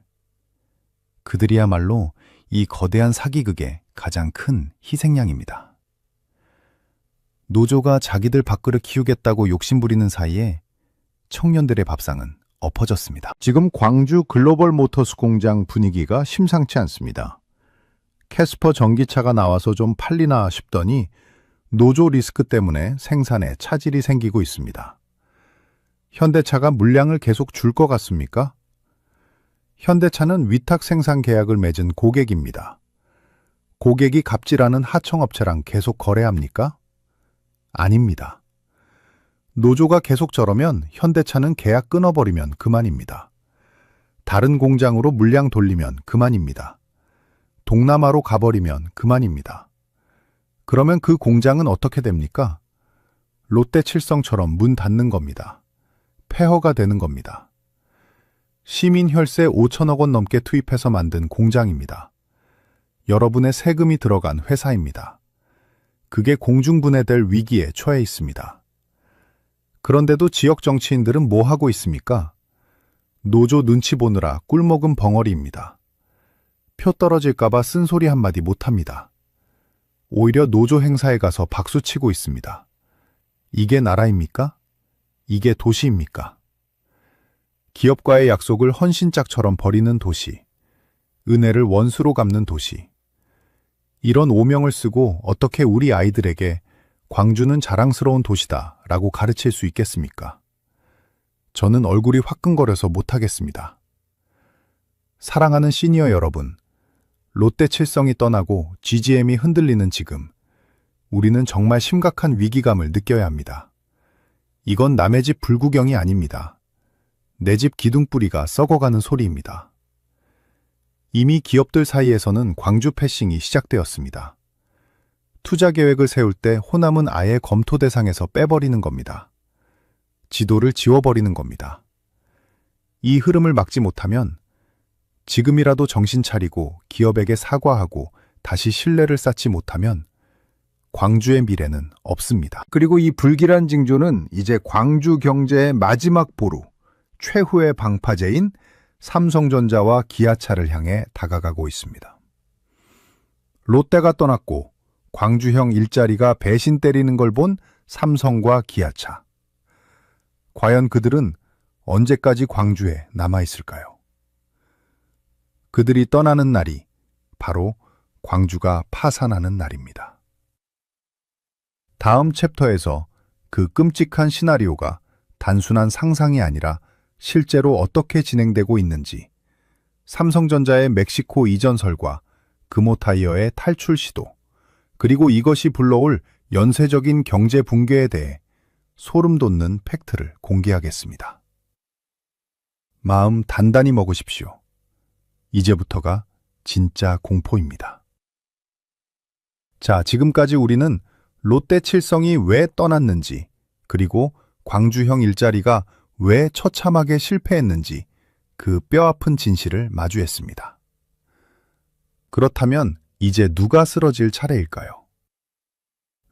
그들이야말로 이 거대한 사기극의 가장 큰 희생양입니다. 노조가 자기들 밥그릇 키우겠다고 욕심부리는 사이에 청년들의 밥상은 엎어졌습니다. 지금 광주 글로벌 모터스 공장 분위기가 심상치 않습니다. 캐스퍼 전기차가 나와서 좀 팔리나 싶더니 노조 리스크 때문에 생산에 차질이 생기고 있습니다. 현대차가 물량을 계속 줄 것 같습니까? 현대차는 위탁 생산 계약을 맺은 고객입니다. 고객이 갑질하는 하청업체랑 계속 거래합니까? 아닙니다. 노조가 계속 저러면 현대차는 계약 끊어버리면 그만입니다. 다른 공장으로 물량 돌리면 그만입니다. 동남아로 가버리면 그만입니다. 그러면 그 공장은 어떻게 됩니까? 롯데칠성처럼 문 닫는 겁니다. 폐허가 되는 겁니다. 시민 혈세 5천억 원 넘게 투입해서 만든 공장입니다. 여러분의 세금이 들어간 회사입니다. 그게 공중분해될 위기에 처해 있습니다. 그런데도 지역 정치인들은 뭐 하고 있습니까? 노조 눈치 보느라 꿀먹은 벙어리입니다. 표 떨어질까봐 쓴소리 한마디 못합니다. 오히려 노조 행사에 가서 박수치고 있습니다. 이게 나라입니까? 이게 도시입니까? 기업과의 약속을 헌신짝처럼 버리는 도시, 은혜를 원수로 갚는 도시. 이런 오명을 쓰고 어떻게 우리 아이들에게 광주는 자랑스러운 도시다 라고 가르칠 수 있겠습니까? 저는 얼굴이 화끈거려서 못하겠습니다. 사랑하는 시니어 여러분, 롯데칠성이 떠나고 GGM이 흔들리는 지금, 우리는 정말 심각한 위기감을 느껴야 합니다. 이건 남의 집 불구경이 아닙니다. 내 집 기둥뿌리가 썩어가는 소리입니다. 이미 기업들 사이에서는 광주 패싱이 시작되었습니다. 투자 계획을 세울 때 호남은 아예 검토 대상에서 빼버리는 겁니다. 지도를 지워버리는 겁니다. 이 흐름을 막지 못하면 지금이라도 정신 차리고 기업에게 사과하고 다시 신뢰를 쌓지 못하면 광주의 미래는 없습니다. 그리고 이 불길한 징조는 이제 광주 경제의 마지막 보루, 최후의 방파제인 삼성전자와 기아차를 향해 다가가고 있습니다. 롯데가 떠났고 광주형 일자리가 배신 때리는 걸 본 삼성과 기아차. 과연 그들은 언제까지 광주에 남아있을까요? 그들이 떠나는 날이 바로 광주가 파산하는 날입니다. 다음 챕터에서 그 끔찍한 시나리오가 단순한 상상이 아니라 실제로 어떻게 진행되고 있는지, 삼성전자의 멕시코 이전설과 금호타이어의 탈출 시도, 그리고 이것이 불러올 연쇄적인 경제 붕괴에 대해 소름 돋는 팩트를 공개하겠습니다. 마음 단단히 먹으십시오. 이제부터가 진짜 공포입니다. 자, 지금까지 우리는 롯데칠성이 왜 떠났는지, 그리고 광주형 일자리가 왜 처참하게 실패했는지 그 뼈아픈 진실을 마주했습니다. 그렇다면 이제 누가 쓰러질 차례일까요?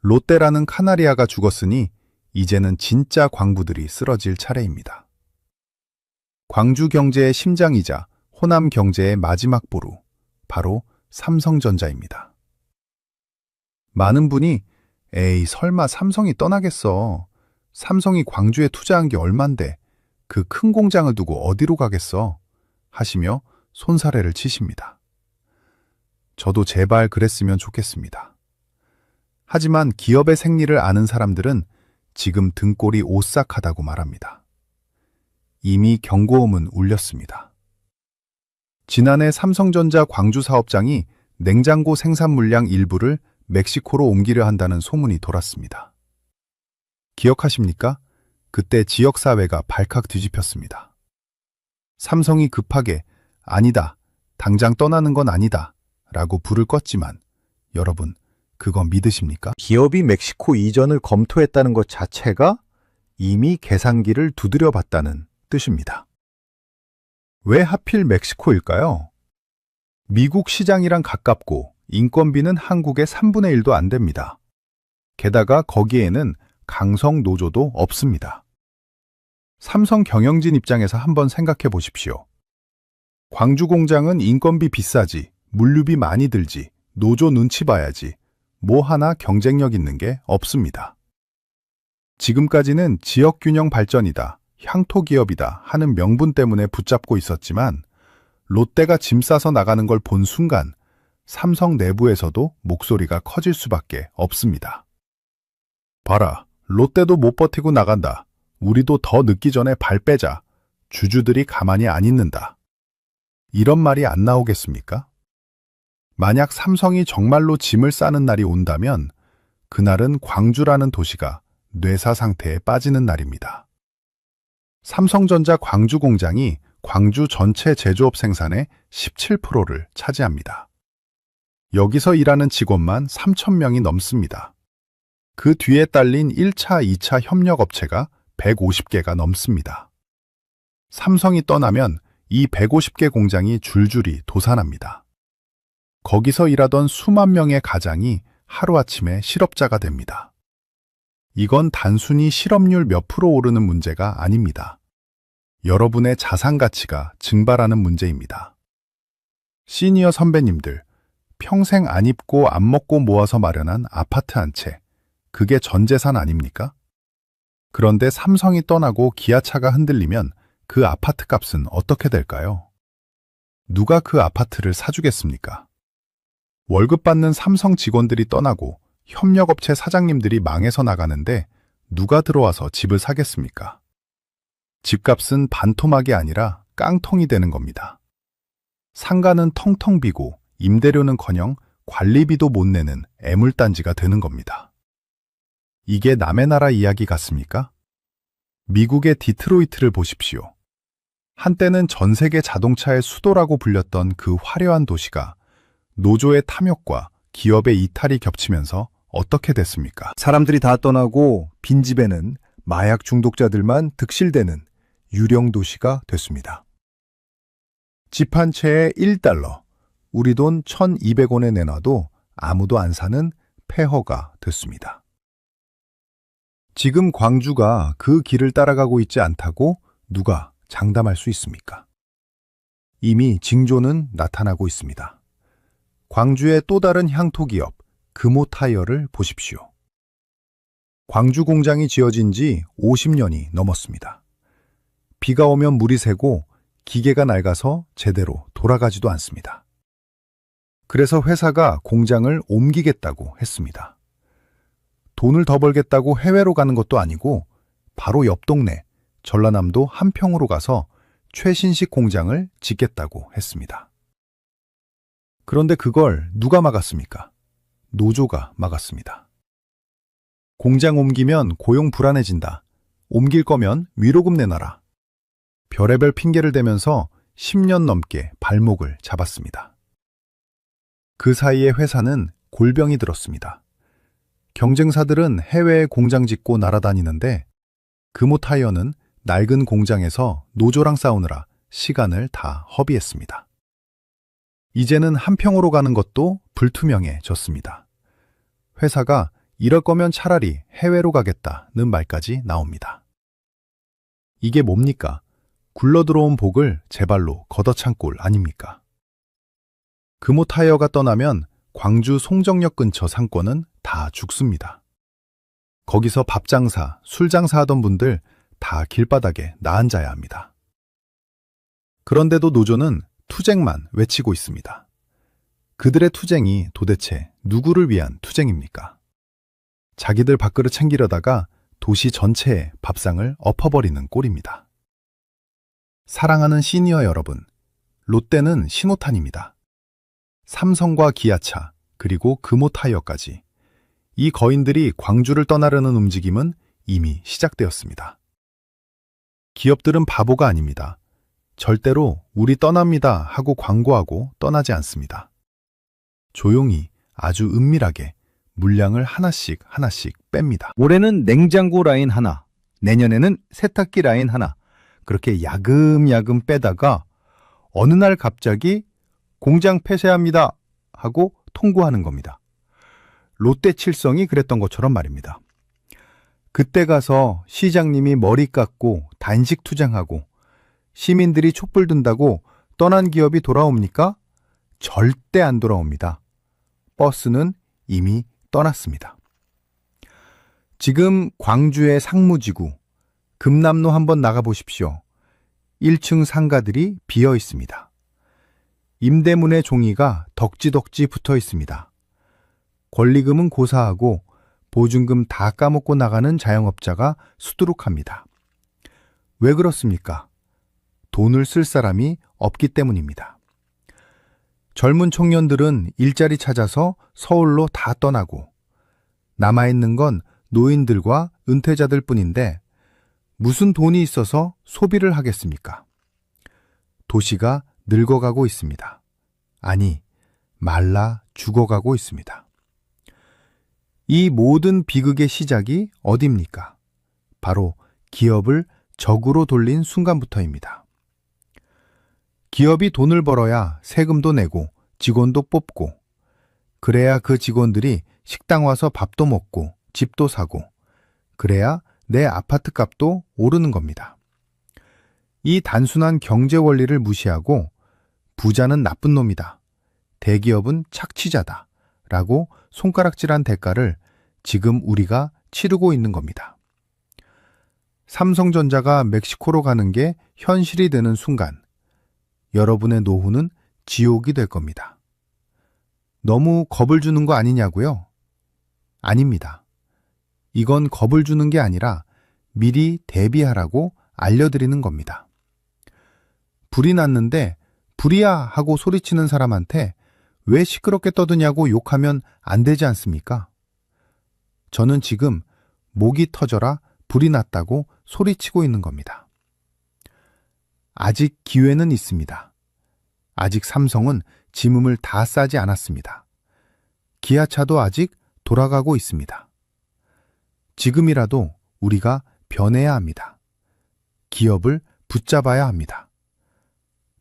롯데라는 카나리아가 죽었으니 이제는 진짜 광부들이 쓰러질 차례입니다. 광주 경제의 심장이자 호남 경제의 마지막 보루, 바로 삼성전자입니다. 많은 분이 에이 설마 삼성이 떠나겠어. 삼성이 광주에 투자한 게 얼만데 그 큰 공장을 두고 어디로 가겠어? 하시며 손사래를 치십니다. 저도 제발 그랬으면 좋겠습니다. 하지만 기업의 생리를 아는 사람들은 지금 등골이 오싹하다고 말합니다. 이미 경고음은 울렸습니다. 지난해 삼성전자 광주 사업장이 냉장고 생산 물량 일부를 멕시코로 옮기려 한다는 소문이 돌았습니다. 기억하십니까? 그때 지역사회가 발칵 뒤집혔습니다. 삼성이 급하게 아니다, 당장 떠나는 건 아니다 라고 불을 껐지만 여러분, 그거 믿으십니까? 기업이 멕시코 이전을 검토했다는 것 자체가 이미 계산기를 두드려 봤다는 뜻입니다. 왜 하필 멕시코일까요? 미국 시장이랑 가깝고 인건비는 한국의 3분의 1도 안 됩니다. 게다가 거기에는 강성 노조도 없습니다. 삼성 경영진 입장에서 한번 생각해 보십시오. 광주 공장은 인건비 비싸지, 물류비 많이 들지, 노조 눈치 봐야지, 뭐 하나 경쟁력 있는 게 없습니다. 지금까지는 지역균형 발전이다, 향토 기업이다 하는 명분 때문에 붙잡고 있었지만 롯데가 짐 싸서 나가는 걸 본 순간 삼성 내부에서도 목소리가 커질 수밖에 없습니다. 봐라, 롯데도 못 버티고 나간다. 우리도 더 늦기 전에 발 빼자. 주주들이 가만히 안 있는다. 이런 말이 안 나오겠습니까? 만약 삼성이 정말로 짐을 싸는 날이 온다면 그날은 광주라는 도시가 뇌사 상태에 빠지는 날입니다. 삼성전자 광주 공장이 광주 전체 제조업 생산의 17%를 차지합니다. 여기서 일하는 직원만 3,000명이 넘습니다. 그 뒤에 딸린 1차, 2차 협력업체가 150개가 넘습니다. 삼성이 떠나면 이 150개 공장이 줄줄이 도산합니다. 거기서 일하던 수만 명의 가장이 하루아침에 실업자가 됩니다. 이건 단순히 실업률 몇 프로 오르는 문제가 아닙니다. 여러분의 자산 가치가 증발하는 문제입니다. 시니어 선배님들, 평생 안 입고 안 먹고 모아서 마련한 아파트 한 채, 그게 전 재산 아닙니까? 그런데 삼성이 떠나고 기아차가 흔들리면 그 아파트 값은 어떻게 될까요? 누가 그 아파트를 사주겠습니까? 월급 받는 삼성 직원들이 떠나고 협력업체 사장님들이 망해서 나가는데 누가 들어와서 집을 사겠습니까? 집값은 반토막이 아니라 깡통이 되는 겁니다. 상가는 텅텅 비고 임대료는커녕 관리비도 못 내는 애물단지가 되는 겁니다. 이게 남의 나라 이야기 같습니까? 미국의 디트로이트를 보십시오. 한때는 전 세계 자동차의 수도라고 불렸던 그 화려한 도시가 노조의 탐욕과 기업의 이탈이 겹치면서 어떻게 됐습니까? 사람들이 다 떠나고 빈집에는 마약 중독자들만 득실되는 유령 도시가 됐습니다. 집 한 채에 1달러, 우리 돈 1,200원에 내놔도 아무도 안 사는 폐허가 됐습니다. 지금 광주가 그 길을 따라가고 있지 않다고 누가 장담할 수 있습니까? 이미 징조는 나타나고 있습니다. 광주의 또 다른 향토 기업 금호타이어를 보십시오. 광주 공장이 지어진 지 50년이 넘었습니다. 비가 오면 물이 새고 기계가 낡아서 제대로 돌아가지도 않습니다. 그래서 회사가 공장을 옮기겠다고 했습니다. 돈을 더 벌겠다고 해외로 가는 것도 아니고 바로 옆 동네 전라남도 함평으로 가서 최신식 공장을 짓겠다고 했습니다. 그런데 그걸 누가 막았습니까? 노조가 막았습니다. 공장 옮기면 고용 불안해진다. 옮길 거면 위로금 내놔라. 별의별 핑계를 대면서 10년 넘게 발목을 잡았습니다. 그 사이에 회사는 골병이 들었습니다. 경쟁사들은 해외에 공장 짓고 날아다니는데 금호타이어는 낡은 공장에서 노조랑 싸우느라 시간을 다 허비했습니다. 이제는 함평으로 가는 것도 불투명해졌습니다. 회사가 이럴 거면 차라리 해외로 가겠다는 말까지 나옵니다. 이게 뭡니까? 굴러들어온 복을 제 발로 걷어찬 꼴 아닙니까? 금호타이어가 떠나면 광주 송정역 근처 상권은 다 죽습니다. 거기서 밥장사, 술장사 하던 분들 다 길바닥에 나앉아야 합니다. 그런데도 노조는 투쟁만 외치고 있습니다. 그들의 투쟁이 도대체 누구를 위한 투쟁입니까? 자기들 밥그릇 챙기려다가 도시 전체의 밥상을 엎어버리는 꼴입니다. 사랑하는 시니어 여러분, 롯데는 신호탄입니다. 삼성과 기아차, 그리고 금호타이어까지 이 거인들이 광주를 떠나려는 움직임은 이미 시작되었습니다. 기업들은 바보가 아닙니다. 절대로 우리 떠납니다 하고 광고하고 떠나지 않습니다. 조용히 아주 은밀하게 물량을 하나씩 뺍니다. 올해는 냉장고 라인 하나, 내년에는 세탁기 라인 하나, 그렇게 야금야금 빼다가 어느 날 갑자기 공장 폐쇄합니다 하고 통보하는 겁니다. 롯데칠성이 그랬던 것처럼 말입니다. 그때 가서 시장님이 머리 깎고 단식 투쟁하고 시민들이 촛불 든다고 떠난 기업이 돌아옵니까? 절대 안 돌아옵니다. 버스는 이미 떠났습니다. 지금 광주의 상무지구, 금남로 한번 나가보십시오. 1층 상가들이 비어 있습니다. 임대문의 종이가 덕지덕지 붙어 있습니다. 권리금은 고사하고 보증금 다 까먹고 나가는 자영업자가 수두룩합니다. 왜 그렇습니까? 돈을 쓸 사람이 없기 때문입니다. 젊은 청년들은 일자리 찾아서 서울로 다 떠나고 남아있는 건 노인들과 은퇴자들 뿐인데 무슨 돈이 있어서 소비를 하겠습니까? 도시가 늙어가고 있습니다. 아니, 말라 죽어가고 있습니다. 이 모든 비극의 시작이 어디입니까? 바로 기업을 적으로 돌린 순간부터입니다. 기업이 돈을 벌어야 세금도 내고 직원도 뽑고 그래야 그 직원들이 식당 와서 밥도 먹고 집도 사고 그래야 내 아파트 값도 오르는 겁니다. 이 단순한 경제 원리를 무시하고 부자는 나쁜 놈이다, 대기업은 착취자다 라고 손가락질한 대가를 지금 우리가 치르고 있는 겁니다. 삼성전자가 멕시코로 가는 게 현실이 되는 순간 여러분의 노후는 지옥이 될 겁니다. 너무 겁을 주는 거 아니냐고요? 아닙니다. 이건 겁을 주는 게 아니라 미리 대비하라고 알려드리는 겁니다. 불이 났는데 불이야 하고 소리치는 사람한테 왜 시끄럽게 떠드냐고 욕하면 안 되지 않습니까? 저는 지금 목이 터져라 불이 났다고 소리치고 있는 겁니다. 아직 기회는 있습니다. 아직 삼성은 지금을 다 싸지 않았습니다. 기아차도 아직 돌아가고 있습니다. 지금이라도 우리가 변해야 합니다. 기업을 붙잡아야 합니다.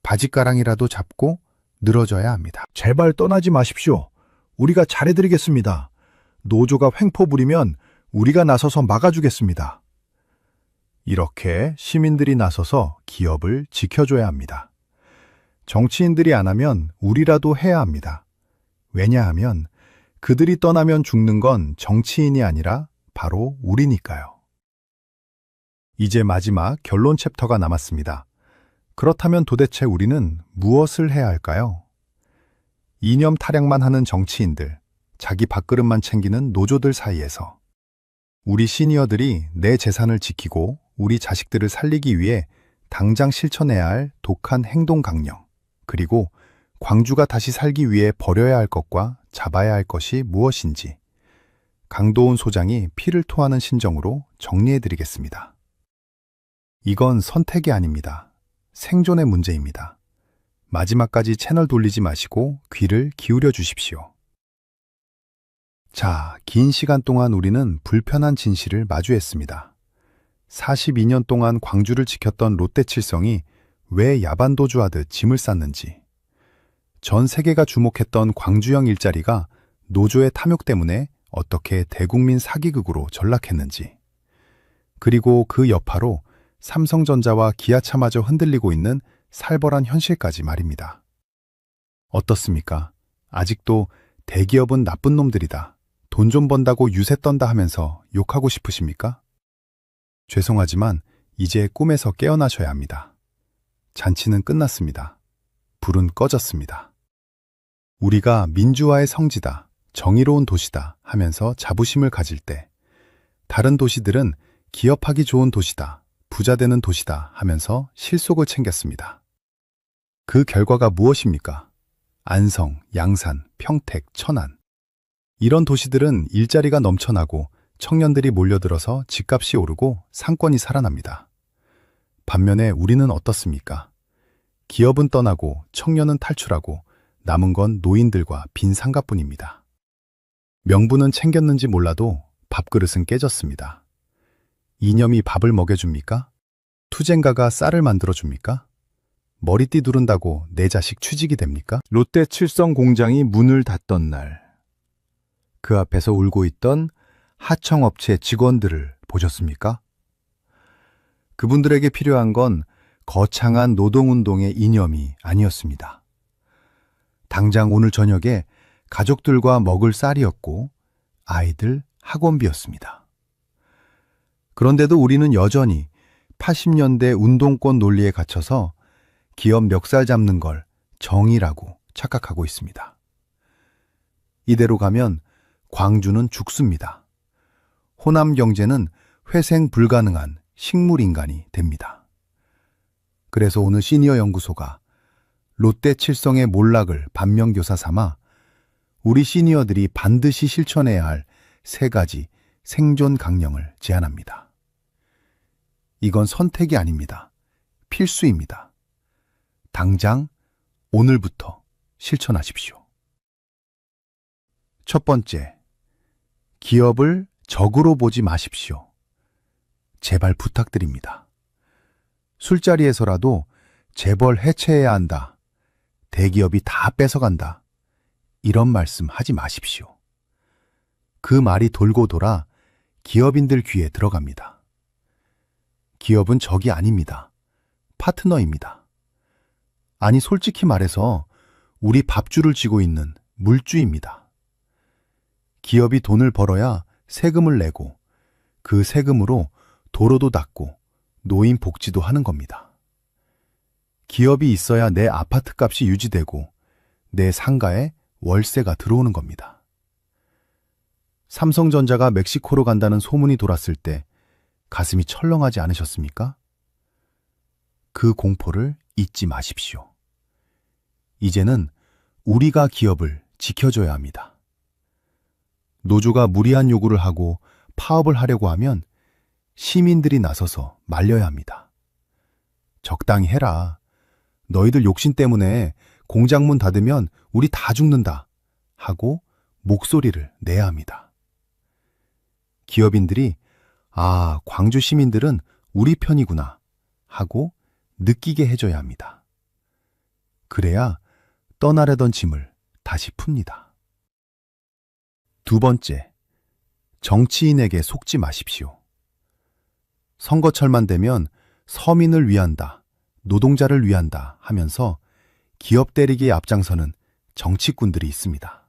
바짓가랑이라도 잡고 늘어져야 합니다. 제발 떠나지 마십시오. 우리가 잘해드리겠습니다. 노조가 횡포 부리면 우리가 나서서 막아주겠습니다. 이렇게 시민들이 나서서 기업을 지켜줘야 합니다. 정치인들이 안 하면 우리라도 해야 합니다. 왜냐하면 그들이 떠나면 죽는 건 정치인이 아니라 바로 우리니까요. 이제 마지막 결론 챕터가 남았습니다. 그렇다면 도대체 우리는 무엇을 해야 할까요? 이념 타령만 하는 정치인들, 자기 밥그릇만 챙기는 노조들 사이에서 우리 시니어들이 내 재산을 지키고 우리 자식들을 살리기 위해 당장 실천해야 할 독한 행동 강령, 그리고 광주가 다시 살기 위해 버려야 할 것과 잡아야 할 것이 무엇인지 강도훈 소장이 피를 토하는 심정으로 정리해드리겠습니다. 이건 선택이 아닙니다. 생존의 문제입니다. 마지막까지 채널 돌리지 마시고 귀를 기울여 주십시오. 자, 긴 시간 동안 우리는 불편한 진실을 마주했습니다. 42년 동안 광주를 지켰던 롯데칠성이 왜 야반도주하듯 짐을 쌌는지, 전 세계가 주목했던 광주형 일자리가 노조의 탐욕 때문에 어떻게 대국민 사기극으로 전락했는지, 그리고 그 여파로 삼성전자와 기아차마저 흔들리고 있는 살벌한 현실까지 말입니다. 어떻습니까? 아직도 대기업은 나쁜 놈들이다, 돈 좀 번다고 유세 떤다 하면서 욕하고 싶으십니까? 죄송하지만 이제 꿈에서 깨어나셔야 합니다. 잔치는 끝났습니다. 불은 꺼졌습니다. 우리가 민주화의 성지다, 정의로운 도시다 하면서 자부심을 가질 때 다른 도시들은 기업하기 좋은 도시다, 부자 되는 도시다 하면서 실속을 챙겼습니다. 그 결과가 무엇입니까? 안성, 양산, 평택, 천안. 이런 도시들은 일자리가 넘쳐나고 청년들이 몰려들어서 집값이 오르고 상권이 살아납니다. 반면에 우리는 어떻습니까? 기업은 떠나고 청년은 탈출하고 남은 건 노인들과 빈 상가뿐입니다. 명분은 챙겼는지 몰라도 밥그릇은 깨졌습니다. 이념이 밥을 먹여줍니까? 투쟁가가 쌀을 만들어줍니까? 머리띠 두른다고 내 자식 취직이 됩니까? 롯데 칠성 공장이 문을 닫던 날, 그 앞에서 울고 있던 하청업체 직원들을 보셨습니까? 그분들에게 필요한 건 거창한 노동운동의 이념이 아니었습니다. 당장 오늘 저녁에 가족들과 먹을 쌀이었고 아이들 학원비였습니다. 그런데도 우리는 여전히 80년대 운동권 논리에 갇혀서 기업 멱살 잡는 걸 정의라고 착각하고 있습니다. 이대로 가면 광주는 죽습니다. 호남 경제는 회생 불가능한 식물인간이 됩니다. 그래서 오늘 시니어 연구소가 롯데 칠성의 몰락을 반면교사 삼아 우리 시니어들이 반드시 실천해야 할 3가지 생존 강령을 제안합니다. 이건 선택이 아닙니다. 필수입니다. 당장 오늘부터 실천하십시오. 첫 번째, 기업을 적으로 보지 마십시오. 제발 부탁드립니다. 술자리에서라도 재벌 해체해야 한다. 대기업이 다 뺏어간다. 이런 말씀 하지 마십시오. 그 말이 돌고 돌아 기업인들 귀에 들어갑니다. 기업은 적이 아닙니다. 파트너입니다. 아니, 솔직히 말해서 우리 밥줄을 쥐고 있는 물주입니다. 기업이 돈을 벌어야 세금을 내고 그 세금으로 도로도 닦고 노인 복지도 하는 겁니다. 기업이 있어야 내 아파트 값이 유지되고 내 상가에 월세가 들어오는 겁니다. 삼성전자가 멕시코로 간다는 소문이 돌았을 때 가슴이 철렁하지 않으셨습니까? 그 공포를 잊지 마십시오. 이제는 우리가 기업을 지켜줘야 합니다. 노조가 무리한 요구를 하고 파업을 하려고 하면 시민들이 나서서 말려야 합니다. 적당히 해라. 너희들 욕심 때문에 공장문 닫으면 우리 다 죽는다. 하고 목소리를 내야 합니다. 기업인들이 아, 광주 시민들은 우리 편이구나 하고 느끼게 해줘야 합니다. 그래야 떠나려던 짐을 다시 풉니다. 두 번째, 정치인에게 속지 마십시오. 선거철만 되면 서민을 위한다, 노동자를 위한다 하면서 기업 때리기에 앞장서는 정치꾼들이 있습니다.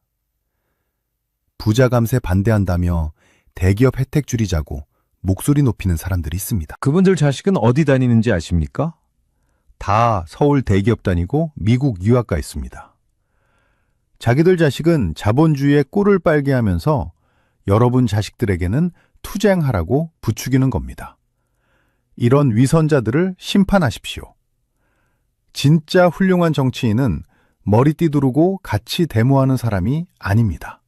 부자 감세 반대한다며 대기업 혜택 줄이자고 목소리 높이는 사람들이 있습니다. 그분들 자식은 어디 다니는지 아십니까? 다 서울 대기업 다니고 미국 유학 가 있습니다. 자기들 자식은 자본주의의 꿀을 빨게 하면서 여러분 자식들에게는 투쟁하라고 부추기는 겁니다. 이런 위선자들을 심판하십시오. 진짜 훌륭한 정치인은 머리띠 두르고 같이 데모하는 사람이 아닙니다.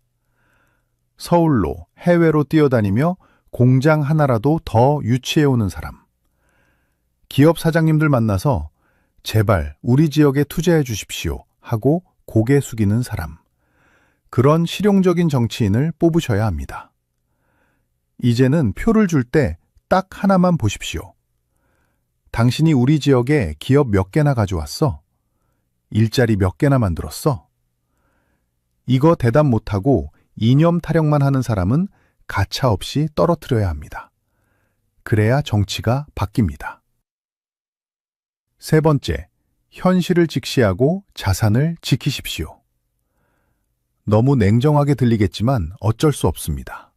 서울로 해외로 뛰어다니며 공장 하나라도 더 유치해오는 사람. 기업 사장님들 만나서 제발 우리 지역에 투자해 주십시오 하고 고개 숙이는 사람. 그런 실용적인 정치인을 뽑으셔야 합니다. 이제는 표를 줄 때 딱 하나만 보십시오. 당신이 우리 지역에 기업 몇 개나 가져왔어? 일자리 몇 개나 만들었어? 이거 대답 못하고 이념 타령만 하는 사람은 가차없이 떨어뜨려야 합니다. 그래야 정치가 바뀝니다. 세 번째, 현실을 직시하고 자산을 지키십시오. 너무 냉정하게 들리겠지만 어쩔 수 없습니다.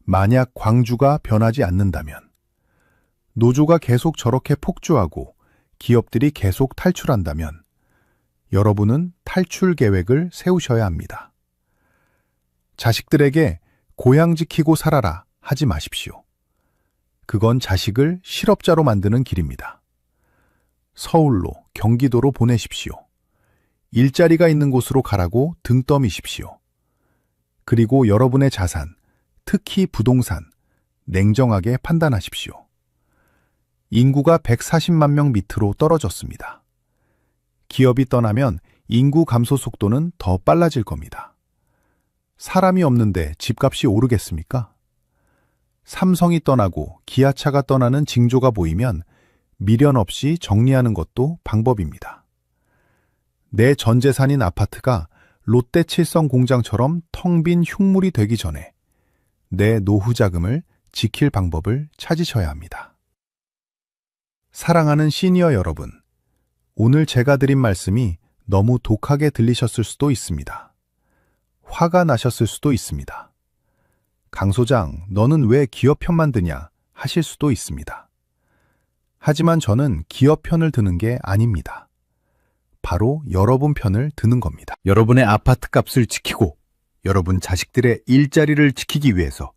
만약 광주가 변하지 않는다면, 노조가 계속 저렇게 폭주하고 기업들이 계속 탈출한다면 여러분은 탈출 계획을 세우셔야 합니다. 자식들에게 고향 지키고 살아라 하지 마십시오. 그건 자식을 실업자로 만드는 길입니다. 서울로, 경기도로 보내십시오. 일자리가 있는 곳으로 가라고 등 떠미십시오. 그리고 여러분의 자산, 특히 부동산, 냉정하게 판단하십시오. 인구가 140만 명 밑으로 떨어졌습니다. 기업이 떠나면 인구 감소 속도는 더 빨라질 겁니다. 사람이 없는데 집값이 오르겠습니까? 삼성이 떠나고 기아차가 떠나는 징조가 보이면 미련 없이 정리하는 것도 방법입니다. 내 전 재산인 아파트가 롯데 칠성 공장처럼 텅 빈 흉물이 되기 전에 내 노후 자금을 지킬 방법을 찾으셔야 합니다. 사랑하는 시니어 여러분, 오늘 제가 드린 말씀이 너무 독하게 들리셨을 수도 있습니다. 화가 나셨을 수도 있습니다. 강 소장, 너는 왜 기업 편만 드냐 하실 수도 있습니다. 하지만 저는 기업 편을 드는 게 아닙니다. 바로 여러분 편을 드는 겁니다. 여러분의 아파트 값을 지키고 여러분 자식들의 일자리를 지키기 위해서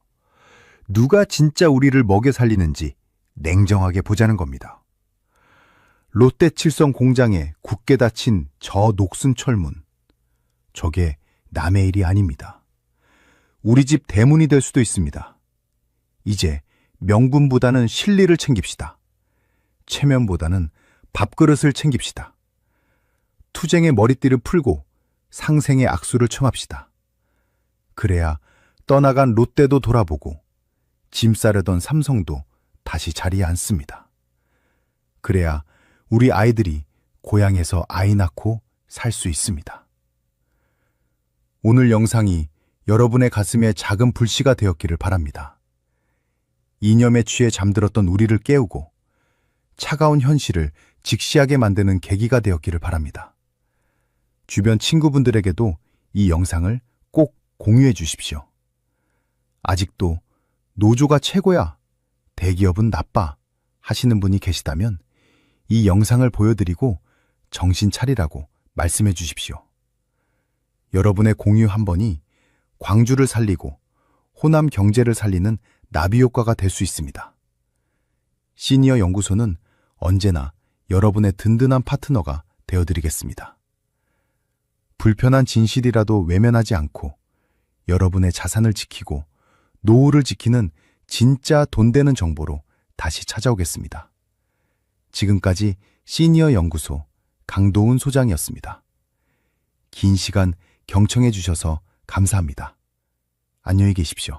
누가 진짜 우리를 먹여 살리는지 냉정하게 보자는 겁니다. 롯데 칠성 공장에 굳게 닫힌 저 녹슨 철문, 저게 남의 일이 아닙니다. 우리 집 대문이 될 수도 있습니다. 이제 명분보다는 실리를 챙깁시다. 체면보다는 밥그릇을 챙깁시다. 투쟁의 머리띠를 풀고 상생의 악수를 청합시다. 그래야 떠나간 롯데도 돌아보고 짐 싸려던 삼성도 다시 자리에 앉습니다. 그래야 우리 아이들이 고향에서 아이 낳고 살 수 있습니다. 오늘 영상이 여러분의 가슴에 작은 불씨가 되었기를 바랍니다. 이념에 취해 잠들었던 우리를 깨우고 차가운 현실을 직시하게 만드는 계기가 되었기를 바랍니다. 주변 친구분들에게도 이 영상을 꼭 공유해 주십시오. 아직도 노조가 최고야, 대기업은 나빠 하시는 분이 계시다면 이 영상을 보여드리고 정신 차리라고 말씀해 주십시오. 여러분의 공유 한 번이 광주를 살리고 호남 경제를 살리는 나비 효과가 될 수 있습니다. 시니어 연구소는 언제나 여러분의 든든한 파트너가 되어드리겠습니다. 불편한 진실이라도 외면하지 않고 여러분의 자산을 지키고 노후를 지키는 진짜 돈 되는 정보로 다시 찾아오겠습니다. 지금까지 시니어 연구소 강도훈 소장이었습니다. 긴 시간 경청해 주셔서 감사합니다. 안녕히 계십시오.